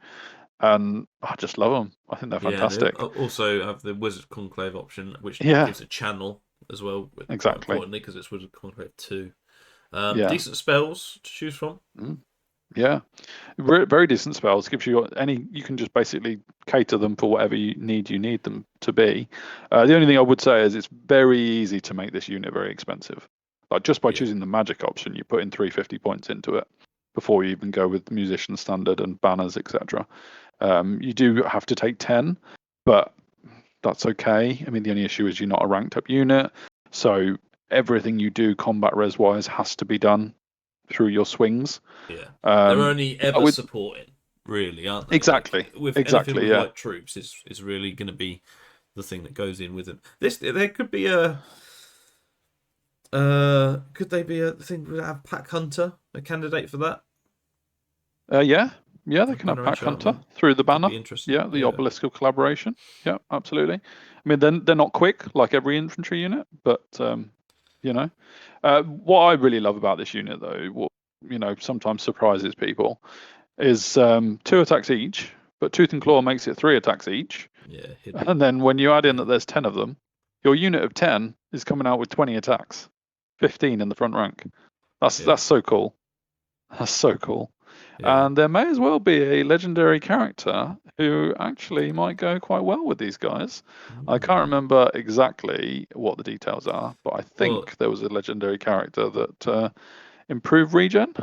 And I just love them. I think they're fantastic. They also have the Wizard Conclave option, which gives a channel as well. Exactly. Importantly, because it's Wizard Conclave 2. Decent spells to choose from. Yeah, very decent spells. Gives you you can just basically cater them for whatever you need them to be. The only thing I would say is it's very easy to make this unit very expensive. Like just by choosing the magic option, you put in 350 points into it before you even go with musician standard and banners, etc. You do have to take 10, but that's okay. I mean, the only issue is you're not a ranked up unit, so everything you do combat res wise has to be done through your swings. Yeah, they're only ever supporting, really, aren't they? Exactly. Anything with light troops is really going to be the thing that goes in with them. There could be a. Could they be a thing? Would have Pack Hunter a candidate for that? Yeah, they can have Pack Hunter through the banner. Yeah, the Obeliskal collaboration. Yeah, absolutely. I mean, they're not quick like every infantry unit, but what I really love about this unit, though, what sometimes surprises people, is 2 attacks each, but Tooth and Claw makes it 3 attacks each. Yeah. And then when you add in that there's 10 of them, your unit of 10 is coming out with 20 attacks, 15 in the front rank. That's so cool. That's so cool. Yeah. And there may as well be a legendary character who actually might go quite well with these guys. I can't remember exactly what the details are, but I think there was a legendary character that improved regen.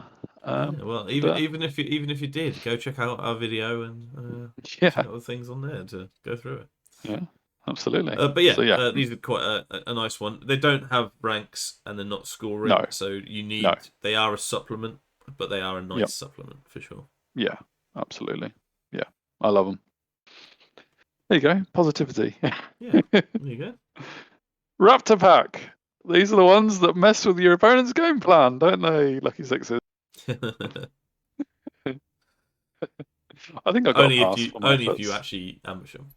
Even if you did, go check out our video and check out the things on there to go through it. Yeah, absolutely. But these are quite a nice one. They don't have ranks and they're not scoring, so you need. They are a supplement. But they are a nice supplement for sure. Yeah, absolutely. Yeah, I love them. There you go, positivity. Yeah, there you go. Raptor Pack. These are the ones that mess with your opponent's game plan, don't they, Lucky Sixes? I think I got only if you actually ambush them.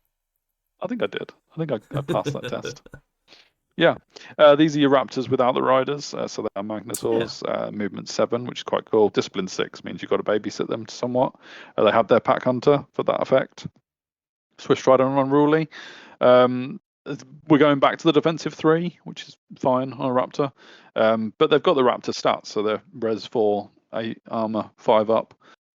I think I did. I think I passed that test. Yeah, these are your Raptors without the riders, so they are Magnosaurs. Movement 7, which is quite cool. Discipline 6 means you've got to babysit them somewhat. They have their Pack Hunter for that effect. Swift Rider and Unruly. We're going back to the defensive 3, which is fine on a Raptor. But they've got the Raptor stats, so they're Res 4, 8 armor, 5 up,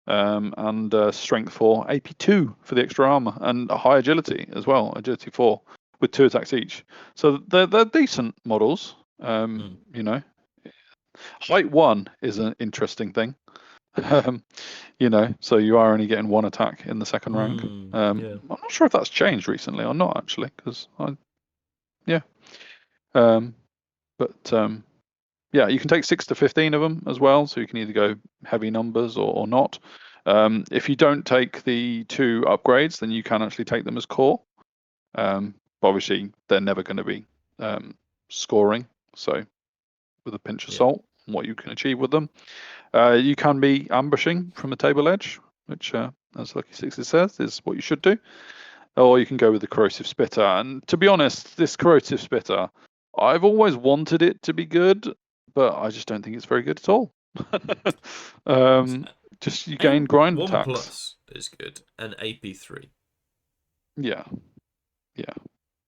and Strength 4, AP 2 for the extra armor, and a high agility as well, agility 4. With 2 attacks each, so they're decent models. Height 1 is an interesting thing. So you are only getting 1 attack in the second rank. I'm not sure if that's changed recently or not, actually, because you can take 6 to 15 of them as well, so you can either go heavy numbers or not. If you don't take the 2 upgrades, then you can actually take them as core. Obviously, they're never going to be scoring, so with a pinch of salt, what you can achieve with them. You can be ambushing from a table edge, which, as Lucky Sixes says, is what you should do. Or you can go with the Corrosive Spitter. And to be honest, this Corrosive Spitter I've always wanted it to be good, but I just don't think it's very good at all. um, just you gain grind A1 attacks. plus is good, and AP3. Yeah, yeah.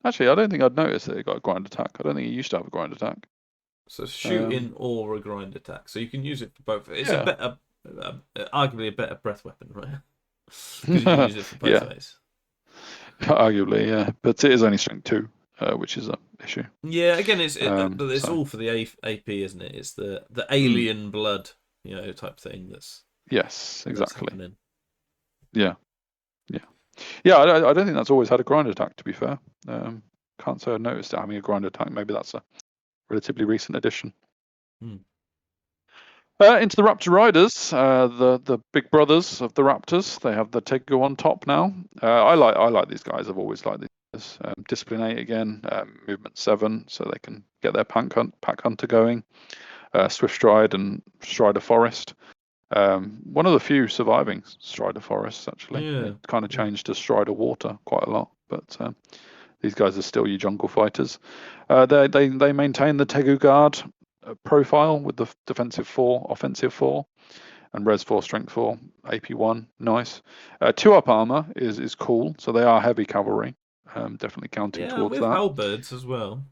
Actually, I don't think I'd noticed that it got a grind attack. I don't think it used to have a grind attack. So shooting Um, or a grind attack. So you can use it for both. It's a yeah, better, arguably a better breath weapon, right? Because you can use it for both yeah, ways. arguably, yeah. But it is only strength 2, which is an issue. Yeah, again, it's So, all for the AP, isn't it? It's the mm, alien blood, type thing yes, that's exactly. happening. Yeah, yeah, yeah. I don't think that's always had a grind attack. To be fair, can't say I noticed it having a grind attack. Maybe that's a relatively recent addition. Hmm. Into the Raptor Riders, the big brothers of the Raptors. They have the Tegu on top now. I like these guys. I've always liked these. Discipline 8 again, movement 7, so they can get their pack hunter going. Swift Stride and Strider Forest. One of the few surviving Strider Forests actually. Yeah, It kind of yeah, changed to Strider Water quite a lot, but these guys are still your jungle fighters. They maintain the Tegu Guard profile with the defensive 4, offensive 4, and res 4, strength 4, AP1. Nice. 2-up armor is cool, so they are heavy cavalry. Definitely counting yeah. towards With that. halberds as well.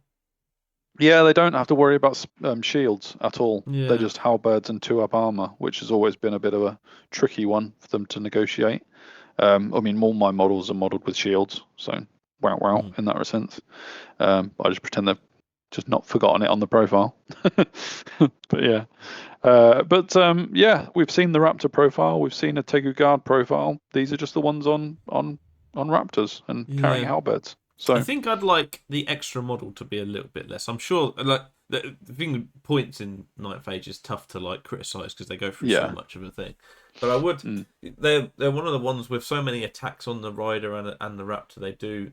Yeah, they don't have to worry about shields at all. They're Yeah. just halberds and 2-up armor, which has always been a bit of a tricky one for them to negotiate. I mean, all my models are modeled with shields, so wow Mm. in that sense. I just pretend they've just not forgotten it on the profile. But yeah, yeah, we've seen the Raptor profile, we've seen a Tegu Guard profile. These are just the ones on Raptors and carrying Yeah. halberds. I So think I'd like the extra model to be a little bit less. I'm sure, like the thing with points in Night Phage is tough to like criticize because they go through so yeah, much of a thing. But I would, mm, they're one of the ones with so many attacks on the rider and the raptor. They do.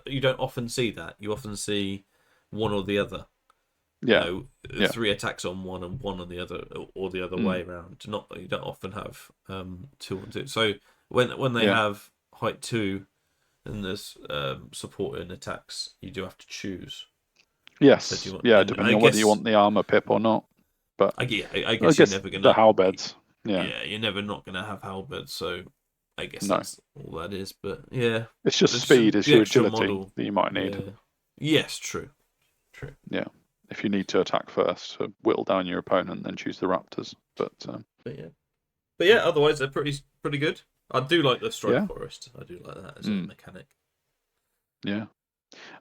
You don't often see that. You often see one or the other. yeah, yeah, 3 attacks on one and one on the other, or the other mm, way around. Not you don't often have 2 on 2. So when they yeah. have height 2 and there's supporting attacks, you do have to choose. So do Yes, you want? yeah, And depending on whether you want the armor pip or not. But I I guess you're guess never the gonna. halberds, yeah, Yeah, you're never not gonna have halberd. So I guess no. that's all that is. But yeah, It's just it's speed, it's the your extra agility model. that you might need. Yeah. Yes, true, true. Yeah, if you need to attack first to whittle down your opponent, then choose the Raptors. But But yeah, but yeah. Otherwise, they're pretty good. I do like the Strider yeah, Forest. I do like that as a mm, mechanic. yeah.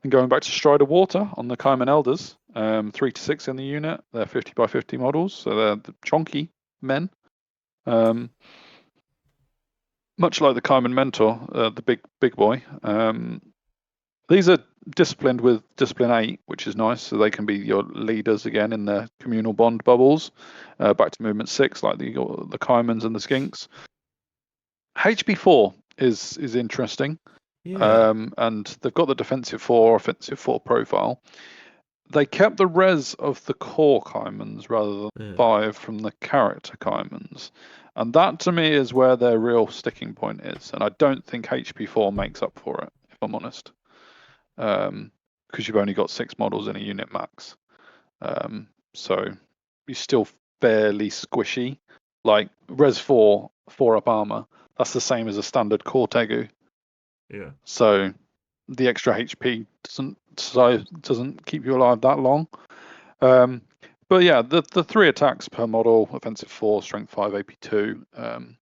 And going back to Strider Water on the Kaiman Elders, 3 to 6 in the unit. They're 50 by 50 models, so they're the chonky men. Um, much like the Kaiman Mentor, the big boy. These are disciplined with Discipline 8, which is nice, so they can be your leaders again in their communal bond bubbles. Back to movement 6, like the Kaimans and the Skinks. HP4 is interesting, Yeah. and they've got the defensive 4, offensive 4 profile. They kept the res of the core Kaimans rather than Yeah. 5 from the character Kaimans. And that to me is where their real sticking point is. And I don't think HP4 makes up for it, if I'm honest. Because you've only got 6 models in a unit max. So you're still fairly squishy. Like Res 4, 4-up armor, that's the same as a standard core Tegu. Yeah. So the extra HP doesn't keep you alive that long. But yeah, the 3 attacks per model, offensive 4, strength 5, AP2,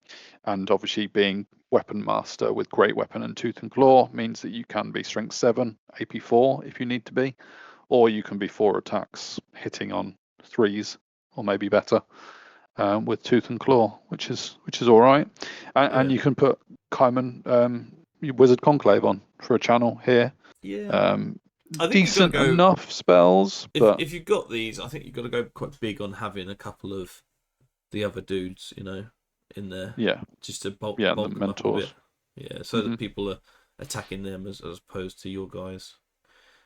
and obviously being weapon master with great weapon and tooth and claw means that you can be strength 7, AP4 if you need to be, or you can be 4 attacks hitting on 3s or maybe better with tooth and claw, which is all right. And Yeah. you can put Kaiman Wizard Conclave on for a channel here. Yeah. Um, I think you've got to decent go. enough spells, but If you've got these, I think you've got to go quite big on having a couple of the other dudes, in there, yeah, just to bulk yeah, the bulk them up a bit. mentors. Yeah, so Hmm. that people are attacking them as opposed to your guys,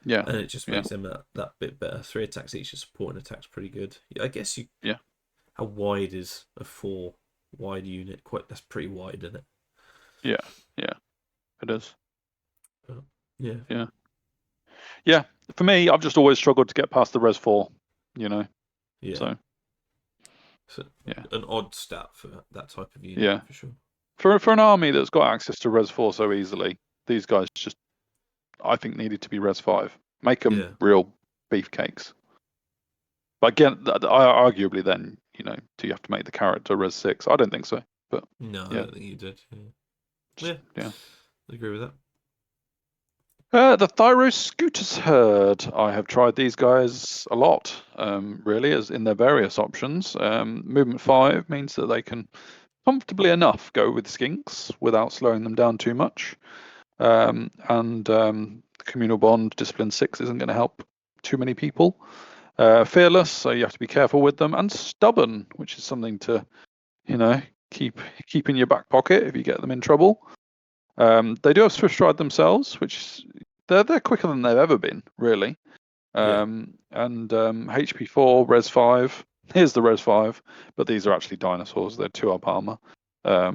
Yeah, and it just yeah, makes them that bit better. 3 attacks each, of support and attacks pretty good. Yeah, I guess you. yeah, How wide is a 4 wide unit? That's pretty wide, isn't it? yeah, yeah. It is. But, yeah. Yeah, yeah. for me, I've just always struggled to get past the Res 4, you know. Yeah. So yeah, an odd stat for that type of unit, yeah, for sure. for an army that's got access to Res 4 so easily, these guys just, I think, needed to be Res 5. Make them Yeah. real beefcakes. But again, arguably, then do you have to make the character Res 6? I don't think so. But No, I yeah, don't think you did. Yeah. yeah. I agree with that. The Thyroscooters herd. I have tried these guys a lot, really, as in their various options. Movement 5 means that they can comfortably enough go with skinks without slowing them down too much. And communal bond discipline 6 isn't going to help too many people. Fearless, so you have to be careful with them, and stubborn, which is something to keep in your back pocket if you get them in trouble. They do have swift stride themselves, which they're quicker than they've ever been, really. And HP 4, Res 5. Here's the Res 5, but these are actually dinosaurs. They're 2-up armor. They're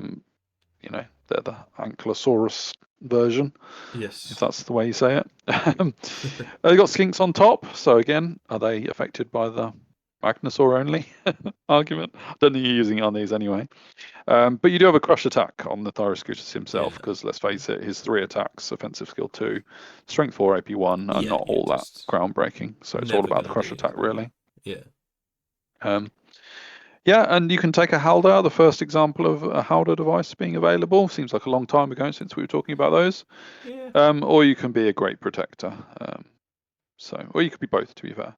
the Ankylosaurus version, Yes. if that's the way you say it. They've got skinks on top, so again, are they affected by the Magnosaur only argument? I don't think you're using it on these anyway. But you do have a crush attack on the Thyroscootus himself, because let's face it, his 3 attacks, offensive skill 2, strength 4, AP 1, are not all that groundbreaking. So it's all about the crush attack, really. Yeah. Yeah, and you can take a Haldar, the first example of a Haldar device being available. Seems like a long time ago since we were talking about those. Yeah. Or you can be a great protector. Or you could be both, to be fair.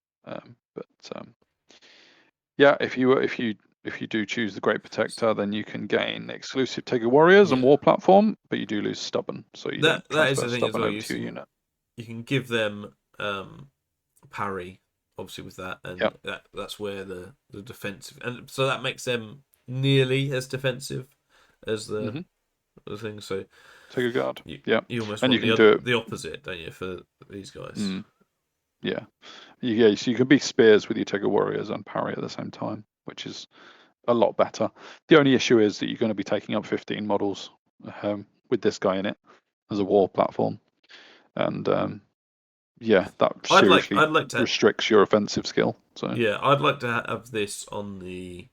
Yeah, if you do choose the Great Protector, then you can gain exclusive Tegu Warriors and War Platform, but you do lose Stubborn, so you don't transfer Stubborn over to your unit. You can give them parry, obviously, with that, and that's where the defensive, and so that makes them nearly as defensive as the thing. So Tegu Guard. You almost want the opposite, don't you, for these guys? Yeah. So you can be spears with your Tegu Warriors and parry at the same time, which is a lot better. The only issue is that you're going to be taking up 15 models with this guy in it as a war platform, and that seriously I'd like to restricts your offensive skill. So yeah, I'd like to have this on the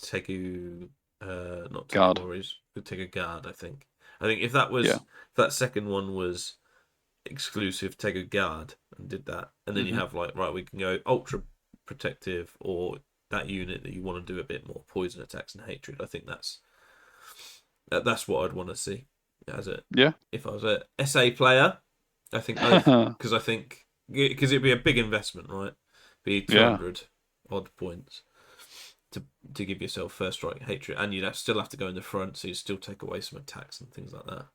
Tegu, not Tegu Guard. Warriors, the Tegu Guard. I think if that was if that second one was exclusive Tegu Guard and did that, and then you have we can go ultra protective, or that unit that you want to do a bit more poison attacks and hatred. I think that's what I'd want to see as it. If I was a SA player, I think because it'd be a big investment, right? Be 200 odd points to give yourself first strike hatred, and you'd still have to go in the front, so you still take away some attacks and things like that.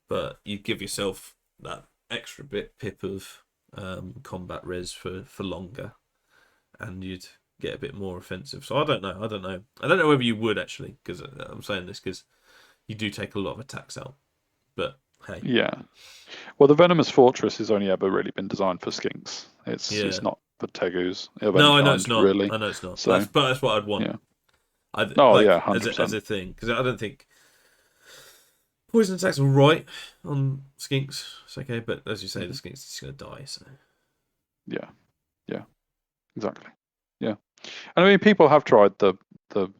But you give yourself that extra pip of combat res for longer, and you'd get a bit more offensive. So I don't know. I don't know whether you would actually, because I'm saying this because you do take a lot of attacks out. But hey. Yeah. Well, the Venomous Fortress has only ever really been designed for skinks. It's not for Tegus. No, I know it's not. Really. I know it's not. So, that's what I'd want. Yeah. 100%. As a thing, because I don't think poison attacks are right on skinks. It's okay, but as you say, the skink's just going to die. So yeah, exactly. Yeah, and I mean, people have tried the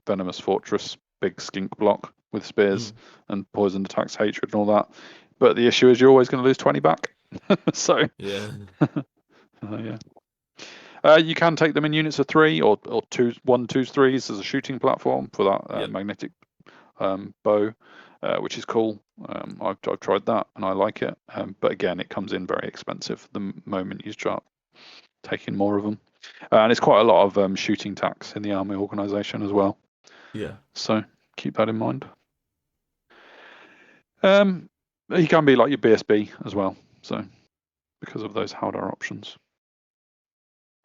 Venomous Fortress big skink block with spears and poison attacks, hatred, and all that. But the issue is you're always going to lose 20 back. So yeah. You can take them in units of 3 or 2, 1, 2, 3s as a shooting platform for that magnetic bow, which is cool. I've tried that and I like it. But again, it comes in very expensive the moment you start taking more of them. And it's quite a lot of shooting tax in the army organization as well. Yeah. So keep that in mind. He can be like your BSB as well. So because of those Haldar options.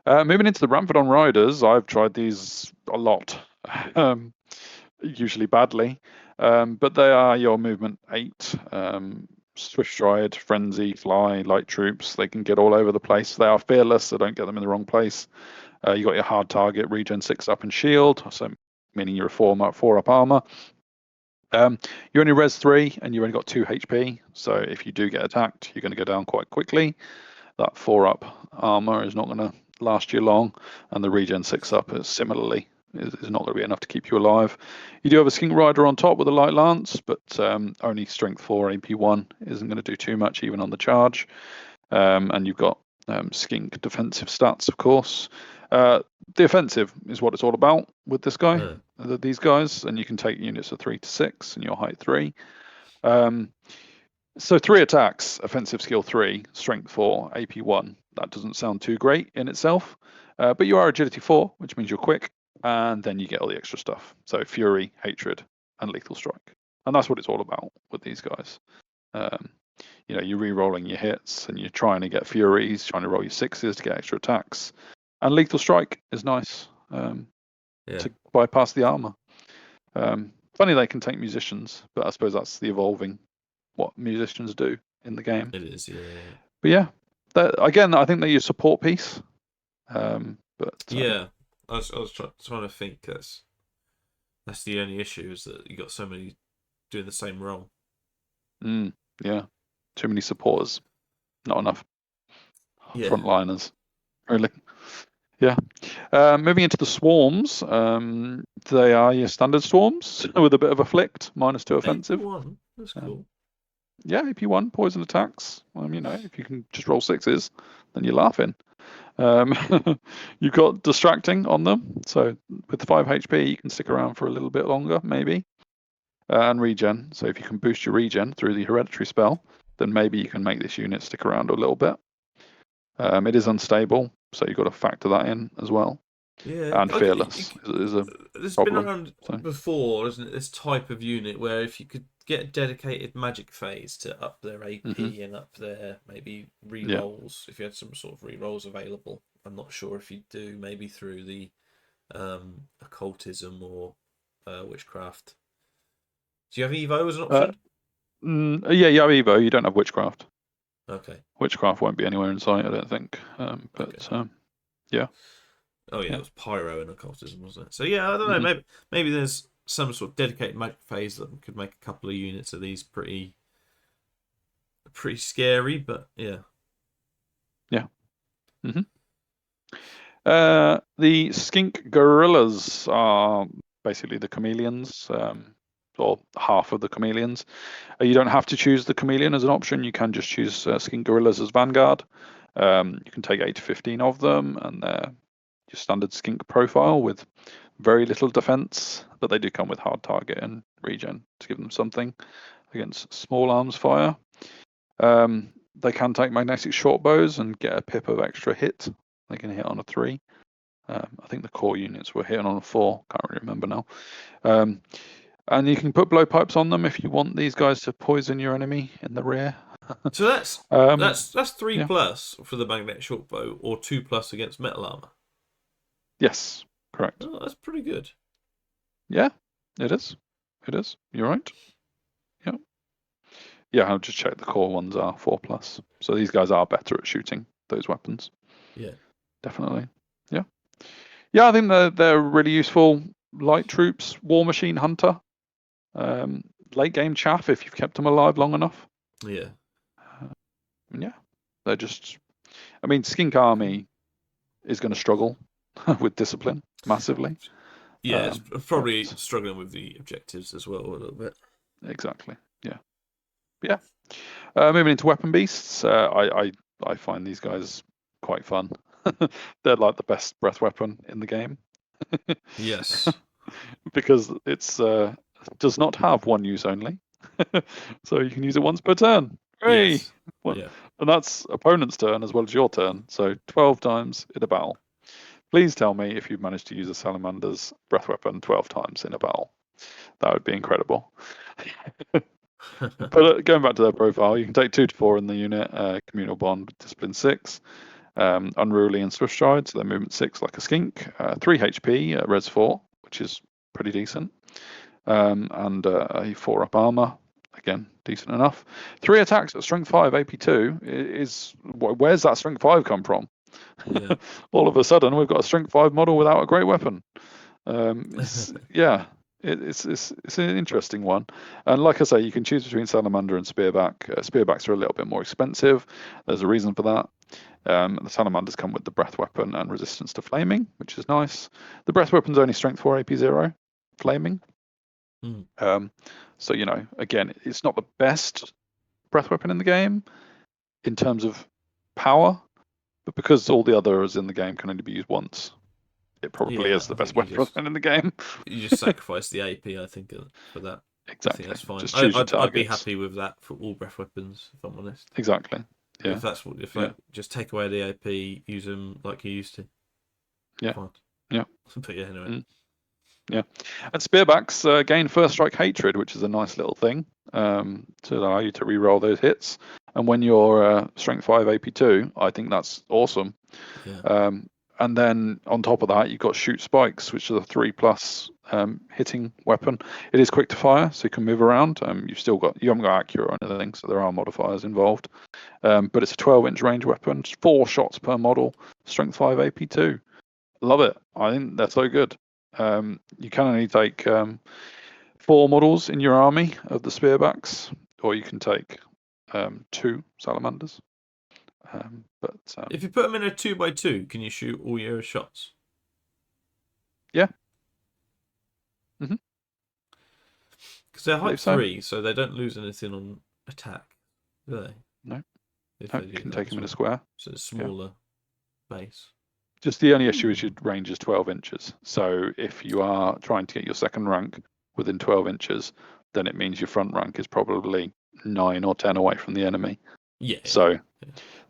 Moving into the Ramphadon Riders, I've tried these a lot, usually badly, but they are your movement 8, swift stride, frenzy, fly, light troops. They can get all over the place. They are fearless, so don't get them in the wrong place. You got your hard target, regen 6 up and shield, so meaning you're a 4 up armor. You're only res 3 and you only got 2 HP, so if you do get attacked, you're going to go down quite quickly. that 4-up armor is not going to last you long, and the regen 6-up is similarly is not going to be enough to keep you alive. You do have a skink rider on top with a light lance, but only strength 4 AP1 isn't going to do too much even on the charge. And you've got skink defensive stats, of course. The offensive is what it's all about with this guy, these guys, and you can take units of 3 to 6 and your height 3. So 3 attacks, offensive skill 3, strength 4, AP1. That doesn't sound too great in itself, but you are agility 4, which means you're quick, and then you get all the extra stuff. So fury, hatred, and lethal strike, and that's what it's all about with these guys. You're re-rolling your hits, and you're trying to get furies, trying to roll your 6s to get extra attacks, and lethal strike is nice to bypass the armor. Funny they can take musicians, but I suppose that's the evolving what musicians do in the game. It is, yeah. But yeah, again, I think they're your support piece. Yeah, I was trying to think that's the only issue, is that you got so many doing the same role. Yeah, too many supporters, not enough frontliners, really. Yeah. Moving into the swarms, they are your standard swarms with a bit of afflict, -2 offensive. AP1, that's cool. Yeah, AP1 poison attacks. If you can just roll 6s, then you're laughing. You've got distracting on them, so with 5 HP you can stick around for a little bit longer, maybe. And regen, so if you can boost your regen through the hereditary spell, then maybe you can make this unit stick around a little bit. It is unstable, so you've got to factor that in as well. Yeah, and fearless is a It's problem, been around before, isn't it? This type of unit where if you could get a dedicated magic phase to up their AP and up their maybe re-rolls, if you had some sort of re-rolls available. I'm not sure if you do, maybe through the occultism or witchcraft. Do you have Evo as an option? Yeah, you have Evo. You don't have witchcraft. Okay. Witchcraft won't be anywhere in sight, I don't think. Yeah. Oh yeah, it was pyro and occultism, wasn't it? So yeah, I don't know. Maybe there's some sort of dedicated magic phase that could make a couple of units of these pretty scary, but yeah. Yeah. The skink gorillas are basically the chameleons, or half of the chameleons. You don't have to choose the chameleon as an option. You can just choose skink gorillas as vanguard. You can take 8 to 15 of them, and they're your standard skink profile with very little defense, but they do come with hard target and regen to give them something against small arms fire. They can take magnetic short bows and get a pip of extra hit. They can hit on a 3. I think the core units were hitting on a 4. Can't really remember now. And you can put blowpipes on them if you want these guys to poison your enemy in the rear. So that's 3+ for the magnetic short bow, or 2+ against metal armor. Yes, correct. Oh, that's pretty good. Yeah, it is. It is. You're right. Yeah. Yeah, I'll just check the core ones are 4+. So these guys are better at shooting those weapons. Yeah. Definitely. Yeah. Yeah, I think they're really useful light troops, war machine hunter, late game chaff if you've kept them alive long enough. Yeah. Yeah. They're just, skink army is going to struggle with discipline massively. Yeah, it's probably struggling with the objectives as well a little bit. Exactly. Yeah. Yeah. Moving into weapon beasts, I find these guys quite fun. They're like the best breath weapon in the game. Yes. Because it's does not have one use only, so you can use it once per turn. Hey! Yes. Yeah. And that's opponent's turn as well as your turn, so 12 times in a battle. Please tell me if you've managed to use a salamander's breath weapon 12 times in a battle. That would be incredible. But going back to their profile, you can take 2 to 4 in the unit, communal bond, discipline 6, unruly and swift stride, so they're movement 6 like a skink, 3 HP, res 4, which is pretty decent, and a 4-up armor, again decent enough. 3 attacks at strength 5 AP2 is where's that strength 5 come from? Yeah. All of a sudden we've got a strength 5 model without a great weapon. Yeah, It's an interesting one, and like I say, you can choose between salamander and spearback. Spearbacks are a little bit more expensive. There's a reason for that. The salamanders come with the breath weapon and resistance to flaming, which is nice. The breath weapon's only strength 4 AP 0 flaming. So again, it's not the best breath weapon in the game in terms of power, but because all the others in the game can only be used once, it probably is the I best think you weapon in the game. you just sacrifice the AP, I think, for that. I think Exactly. that's fine. Just choose your I'd be targets. happy with that for all breath weapons, if I'm honest. Exactly. Yeah. If Yeah. just take away the AP, use them like you used to. Yeah. Fine. Yeah. But yeah, anyway. Yeah. And spearbacks gain first strike hatred, which is a nice little thing to allow you to re-roll those hits. And when you're strength 5 AP2, I think that's awesome. Yeah. And then on top of that, you've got shoot spikes, which is a 3+ hitting weapon. It is quick to fire, so you can move around. You haven't got accurate or anything, so there are modifiers involved. But it's a 12-inch range weapon, 4 shots per model, strength 5 AP2. Love it. I think they're so good. You can only take 4 models in your army of the spearbacks, or you can take 2 salamanders. But if you put them in a 2x2, can you shoot all your shots? Yeah. Mm-hmm. Because they're height So. 3, so they don't lose anything on attack, do they? No. If No, they you do can that take as them in a well. square. So it's smaller base. Just the only issue is your range is 12 inches. So if you are trying to get your second rank within 12 inches, then it means your front rank is probably 9 or 10 away from the enemy. Yeah. So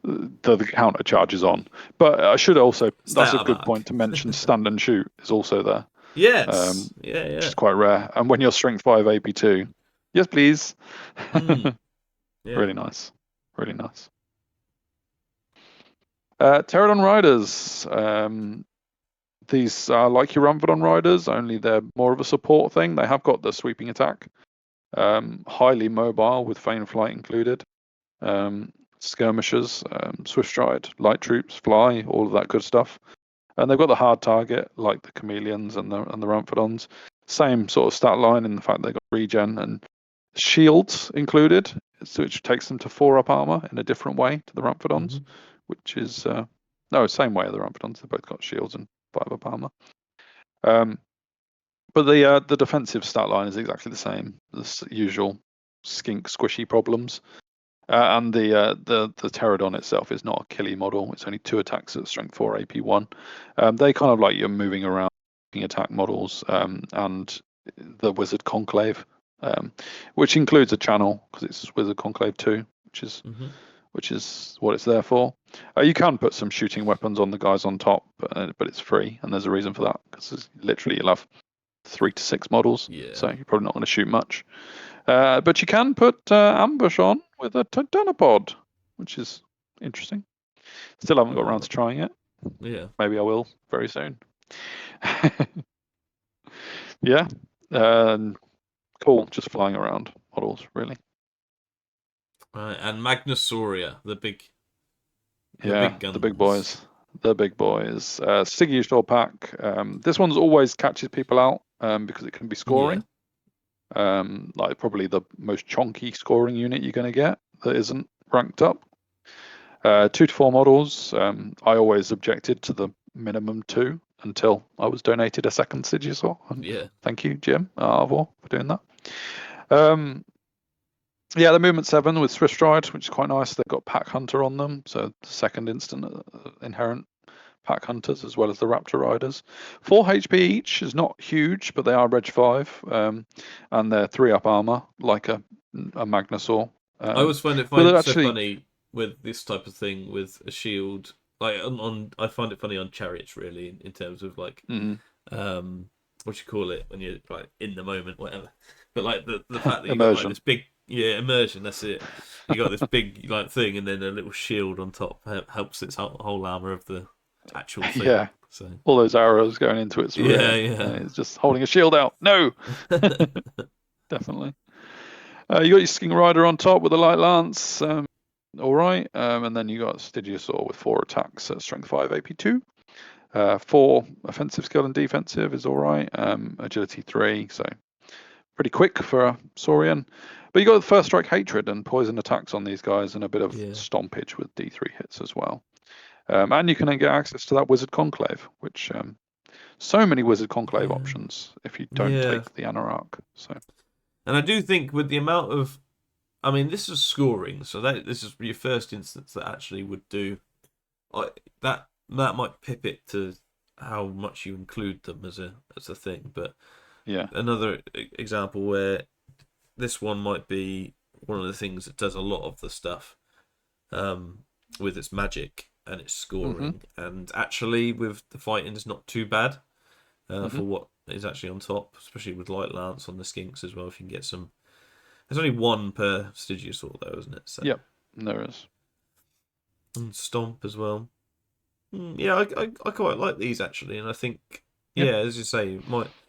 the counter charge is on. But I should also, that's a good point to mention, stand and shoot is also there. Yes. Which is quite rare. And when you're strength 5 AP2, yes, please. Really nice. Really nice. Pterodon Riders. These are like your Ramphadon Riders, only they're more of a support thing. They have got the sweeping attack, highly mobile with feign flight included, skirmishers, swift stride, light troops, fly, all of that good stuff. And they've got the hard target like the chameleons and the Ramphadons. Same sort of stat line in the fact they've got regen and shields included, which takes them to 4 up armor in a different way to the Ramphadons, which is same way as the Ramphadons. They've both got shields and 5 up armor. But the defensive stat line is exactly the same. The usual skink squishy problems. And the Pterodon itself is not a killy model. It's only 2 attacks at strength 4 AP1. They kind of like your moving around attack models, and the Wizard Conclave, which includes a channel because it's Wizard Conclave 2, which is what it's there for. You can put some shooting weapons on the guys on top, but it's free, and there's a reason for that because literally you'll have 3 to 6 models, so you're probably not going to shoot much. But you can put ambush on with a Titanopod, which is interesting. Still haven't got around to trying it. Yeah. Maybe I will very soon. Yeah. Cool. Just flying around models, really. Right, and Magnusauria, the big guns. The big boys. The big boys. Sigurd pack. This one's always catches people out because it can be scoring. Like probably the most chonky scoring unit you're going to get that isn't ranked up. 2 to 4 models. I always objected to the minimum 2 until I was donated a second Sigisaur. Thank you, Jim Arvor, for doing that. The movement 7 with Swift Stride, which is quite nice. They've got Pack Hunter on them, so the second instant inherent Pack Hunters as well as the Raptor Riders. 4 HP each is not huge, but they are Reg 5, and they're 3 up armor like a Magnusaur. I always find it so funny with this type of thing with a shield. Like I find it funny on chariots really in terms of like what you call it when you're like in the moment, whatever. But like the fact that you got like this big immersion. That's it. You got this big like thing, and then a little shield on top helps its whole armor of the actual thing. Yeah. So all those arrows going into its rear. It's just holding a shield out. No. Definitely. You got your Sking Rider on top with a light lance. All right. And then you got Stygiusaur with 4 attacks at strength 5 AP2. 4 offensive skill and defensive is all right. Agility 3, so pretty quick for a Saurian. But you got the first strike hatred and poison attacks on these guys, and a bit of stompage with D3 hits as well. And you can then get access to that Wizard Conclave, which so many Wizard Conclave options if you don't take the Anarach. So, and I do think with the amount of, I mean, this is scoring, so this is your first instance that actually would do that. That might pip it to how much you include them as a thing, but yeah, another example where this one might be one of the things that does a lot of the stuff with its magic and its scoring, and actually with the fighting is not too bad for what is actually on top, especially with Light Lance on the Skinks as well. If you can get some, there's only one per Stygiosaur though, isn't it? So. Yep, there is. And Stomp as well. Yeah, I quite like these actually, and I think as you say,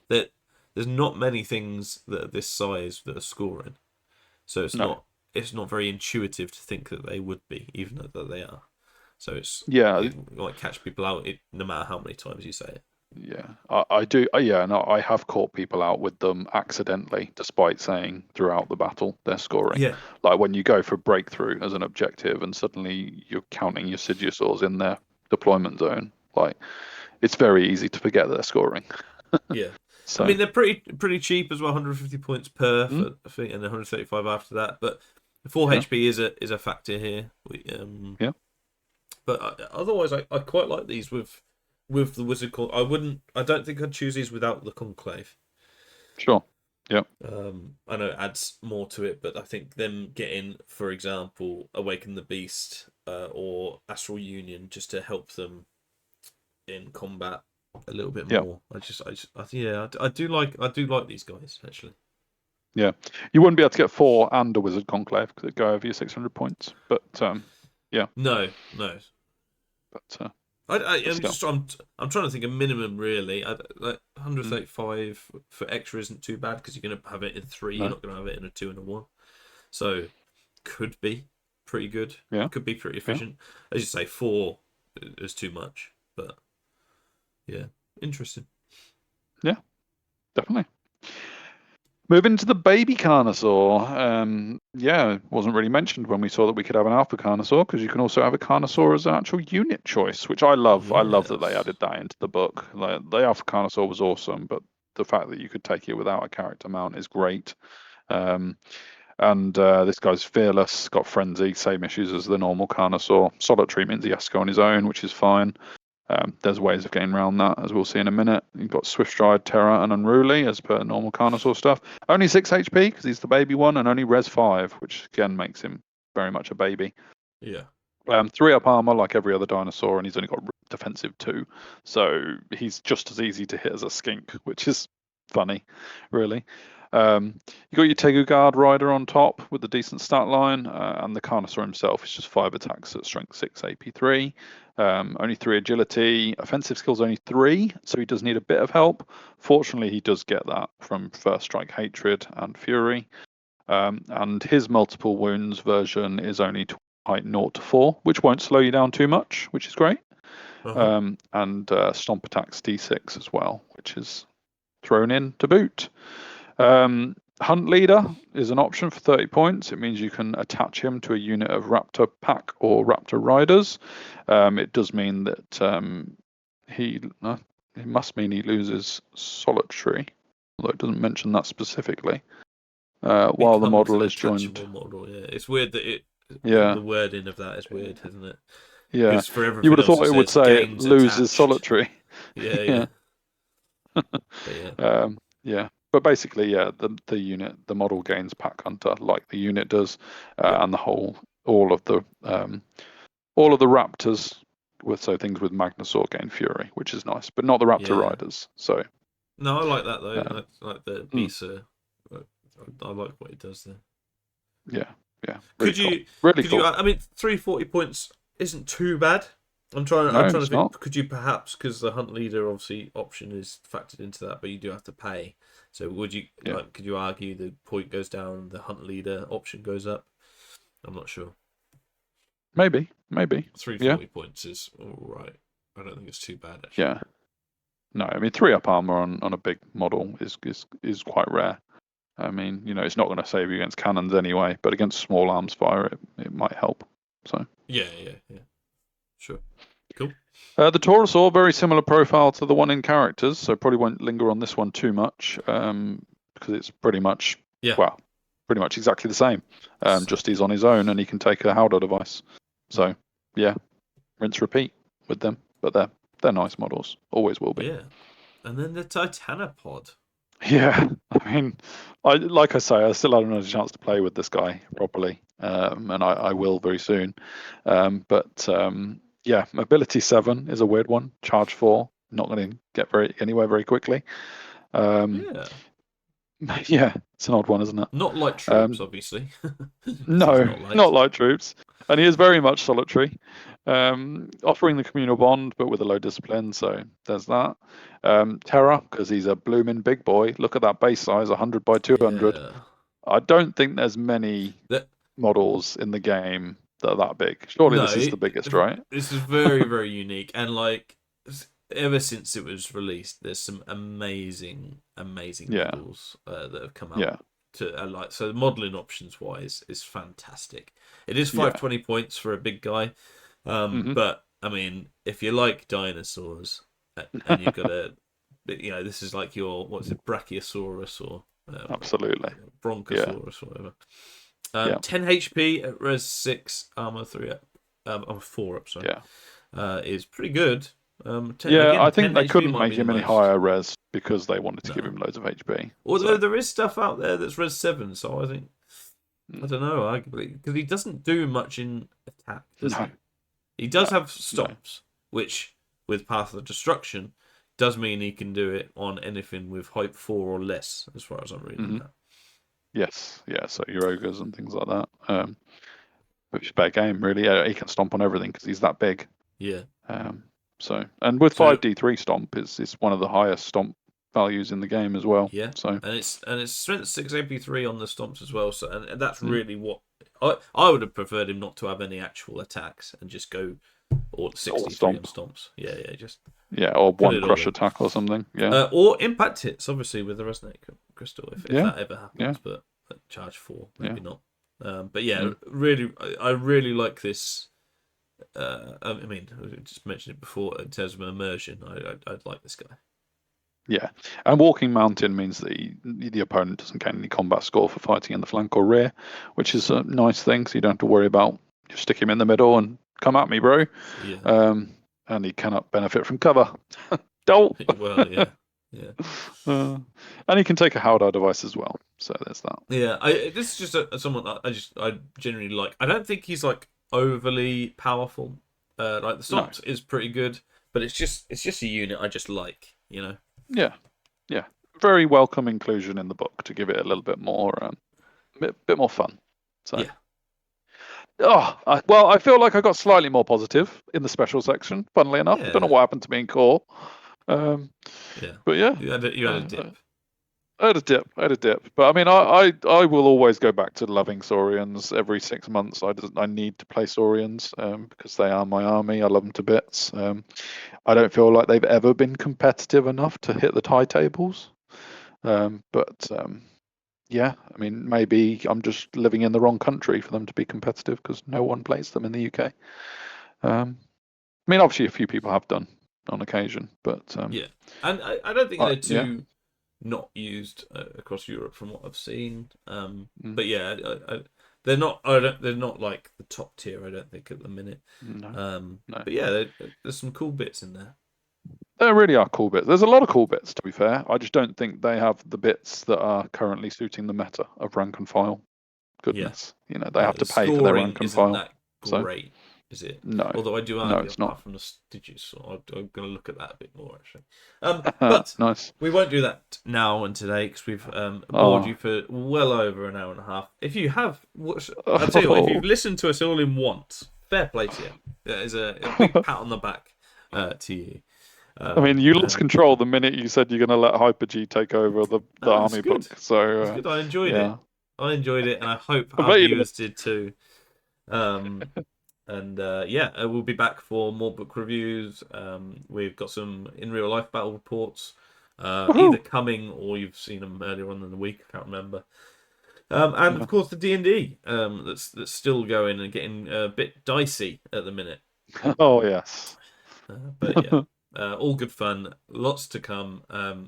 there's not many things that are this size that are scoring, so it's not very intuitive to think that they would be, even though they are. So it might catch people out no matter how many times you say it. Yeah, I do. And I have caught people out with them accidentally, despite saying throughout the battle they're scoring. Yeah. Like when you go for breakthrough as an objective, and suddenly you're counting your Stygiosaurs in their deployment zone. Like, it's very easy to forget that they're scoring. Yeah. So, I mean, they're pretty cheap as well, 150 points per, I think, and 135 after that. But 4 HP is a factor here. But otherwise, I quite like these with the Wizard Conclave. I don't think I'd choose these without the Conclave. Sure. Yeah. I know it adds more to it, but I think them getting, for example, Awaken the Beast or Astral Union just to help them in combat a little bit more. I do like these guys actually. Yeah, you wouldn't be able to get 4 and a Wizard Conclave because it'd go over your 600 points. But no. But I'm trying to think of minimum really. Like 135 for extra isn't too bad because you're going to have it in 3. You're not going to have it in a 2 and a 1. So could be pretty good. Yeah, could be pretty efficient. As you say, 4 is too much, but yeah, interesting. Yeah, definitely. Moving to the baby Carnosaur. It wasn't really mentioned when we saw that we could have an Alpha Carnosaur, because you can also have a Carnosaur as an actual unit choice, which I love. Yes. I love that they added that into the book. Like, the Alpha Carnosaur was awesome, but the fact that you could take it without a character mount is great. This guy's fearless, got frenzy, same issues as the normal Carnosaur. Solitary means he has to go on his own, which is fine. There's ways of getting around that, as we'll see in a minute. You've got Swift Stride, Terror, and Unruly, as per normal Carnosaur stuff. Only 6 HP, because he's the baby one, and only Res 5, which again makes him very much a baby. Yeah. 3 up armor, like every other dinosaur, and he's only got defensive 2. So he's just as easy to hit as a skink, which is funny, really. You got your Tegu Guard Rider on top with a decent stat line, and the Carnosaur himself is just 5 attacks at strength 6, AP 3. Only 3 agility. Offensive skills only 3, so he does need a bit of help. Fortunately, he does get that from First Strike Hatred and Fury. And his multiple wounds version is only height 0 to 4, which won't slow you down too much, which is great. And Stomp attacks D6 as well, which is thrown in to boot. Hunt Leader is an option for 30 points. It means you can attach him to a unit of Raptor Pack or Raptor Riders. It does mean that it must mean he loses Solitary, although it doesn't mention that specifically. While the model is joined. Model, yeah. It's weird that the wording of that is weird, isn't it? Yeah. For you would have thought it would say it loses attached. Solitary. Yeah. But basically, the unit, the model gains Pack Hunter like the unit does, and all of the Raptors, so things with Magnosaur gain Fury, which is nice, but not the Raptor Riders. So no, I like that though. Like the Bisa, I like what it does there. Yeah. Could you? I mean, 340 points isn't too bad. I'm trying to think. Not. Could you perhaps, because the Hunt Leader obviously option is factored into that, but you do have to pay. So would you could you argue the point goes down, the Hunt Leader option goes up? I'm not sure. Maybe. 340 points is all right. I don't think it's too bad actually. Yeah. No, I mean 3-up armor on a big model is quite rare. I mean, it's not going to save you against cannons anyway, but against small arms fire, it might help. So Yeah. Sure. Cool. the Taurosaur, very similar profile to the one in characters, so probably won't linger on this one too much, because it's pretty much exactly the same. Just he's on his own and he can take a Howdah device. So yeah, rinse repeat with them, but they're nice models, always will be. Yeah, and then the Titanopod. Yeah, I mean, I say, I still haven't had a chance to play with this guy properly, and I will very soon. But yeah, mobility 7 is a weird one. Charge 4, not going to get anywhere very quickly. Yeah, yeah, it's an odd one, isn't it? not light troops, obviously. No, not not light troops, and he is very much solitary. Offering the communal bond, but with a low discipline, so there's that. Terror, because he's a blooming big boy. Look at that base size, 100 by 200. Yeah. I don't think there's many models in the game that are that big. Surely this is the biggest, right? This is very, very unique, and like ever since it was released, there's some amazing models that have come out. Yeah. To so the modeling options wise is fantastic. It is 520 points for a big guy, but I mean, if you like dinosaurs and you've got this is like your Brachiosaurus or absolutely Bronchosaurus or whatever. 10 HP at res 6, armor 3 up, armor 4 up. Sorry, is pretty good. I think they couldn't make him any higher res because they wanted to give him loads of HP. Although there is stuff out there that's res 7, so I think I don't know, arguably, because he doesn't do much in attack, does he? He does have stomps, which with Path of Destruction does mean he can do it on anything with height 4 or less, as far as I'm reading that. Yes, so your ogres and things like that. Which is a better game, really. He can stomp on everything because he's that big. Yeah. So, and with 5d3 stomp, it's one of the highest stomp values in the game as well. Yeah. So and it's strength 6 AP3 on the stomps as well. So and that's really what I would have preferred him not to have any actual attacks and just go or 63 on stomps. Yeah, or one crush attack or something. Yeah. Or impact hits, obviously, with the resonate crystal if that ever happens. But charge 4, maybe not. But really, I really like this. I mean, I just mentioned it before in terms of immersion. I'd like this guy. Yeah, and walking mountain means that the opponent doesn't gain any combat score for fighting in the flank or rear, which is a nice thing. So you don't have to worry about just stick him in the middle and come at me, bro. Yeah. And he cannot benefit from cover. Dolt. Well, yeah. And he can take a Howdah device as well. So there's that. Yeah, this is just someone that I generally like. I don't think he's like overly powerful. Like the stomps is pretty good, but it's just a unit I just like, Yeah. Very welcome inclusion in the book to give it a little bit more, bit more fun. So. Yeah. Well, I feel like I got slightly more positive in the special section. Funnily enough, I don't know what happened to me in core. But yeah, you had a dip. I had a dip. But I mean, I will always go back to loving Saurians every 6 months. I need to play Saurians because they are my army. I love them to bits. I don't feel like they've ever been competitive enough to hit the tie tables. But yeah, I mean, maybe I'm just living in the wrong country for them to be competitive because no one plays them in the UK. I mean, obviously, a few people have done on occasion, but yeah, and I don't think they're too not used across Europe from what I've seen. But yeah, they're not. They're not like the top tier. I don't think at the minute. No. But yeah, there's some cool bits in there. There really are cool bits. There's a lot of cool bits, to be fair. I just don't think they have the bits that are currently suiting the meta of rank and file. Goodness, they have to pay for their rank and file. That great, is it? No. Although I do argue, it's not. Apart from the digits, so I'm going to look at that a bit more actually. But nice. We won't do that now and today because we've bored you for well over an hour and a half. If you have, I'll tell you what, if you've listened to us all in once, fair play to you. That is a big pat on the back to you. I mean, you lost control the minute you said you're going to let Hyper G take over the army book. So it's good. I enjoyed it. I enjoyed it, and I hope our viewers did too. And we'll be back for more book reviews. We've got some in real life battle reports, either Woohoo! coming or you've seen them earlier on in the week. I can't remember. And Yeah. of course the D&D that's still going and getting a bit dicey at the minute. Oh yes. But yeah, all good fun. Lots to come.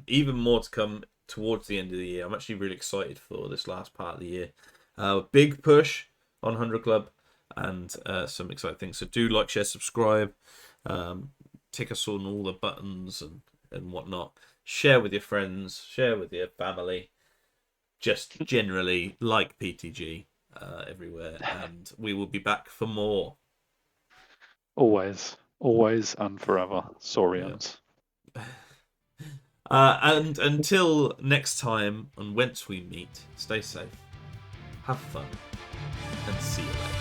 Even more to come towards the end of the year. I'm actually really excited for this last part of the year. Big push on 100 Club and some exciting things. So do like, share, subscribe. Tick us on all the buttons and whatnot. Share with your friends. Share with your family. Just generally like PTG everywhere. And we will be back for more. Always, always, and forever, Yeah. Saurians. And until next time, and whence we meet, stay safe, have fun, and see you later.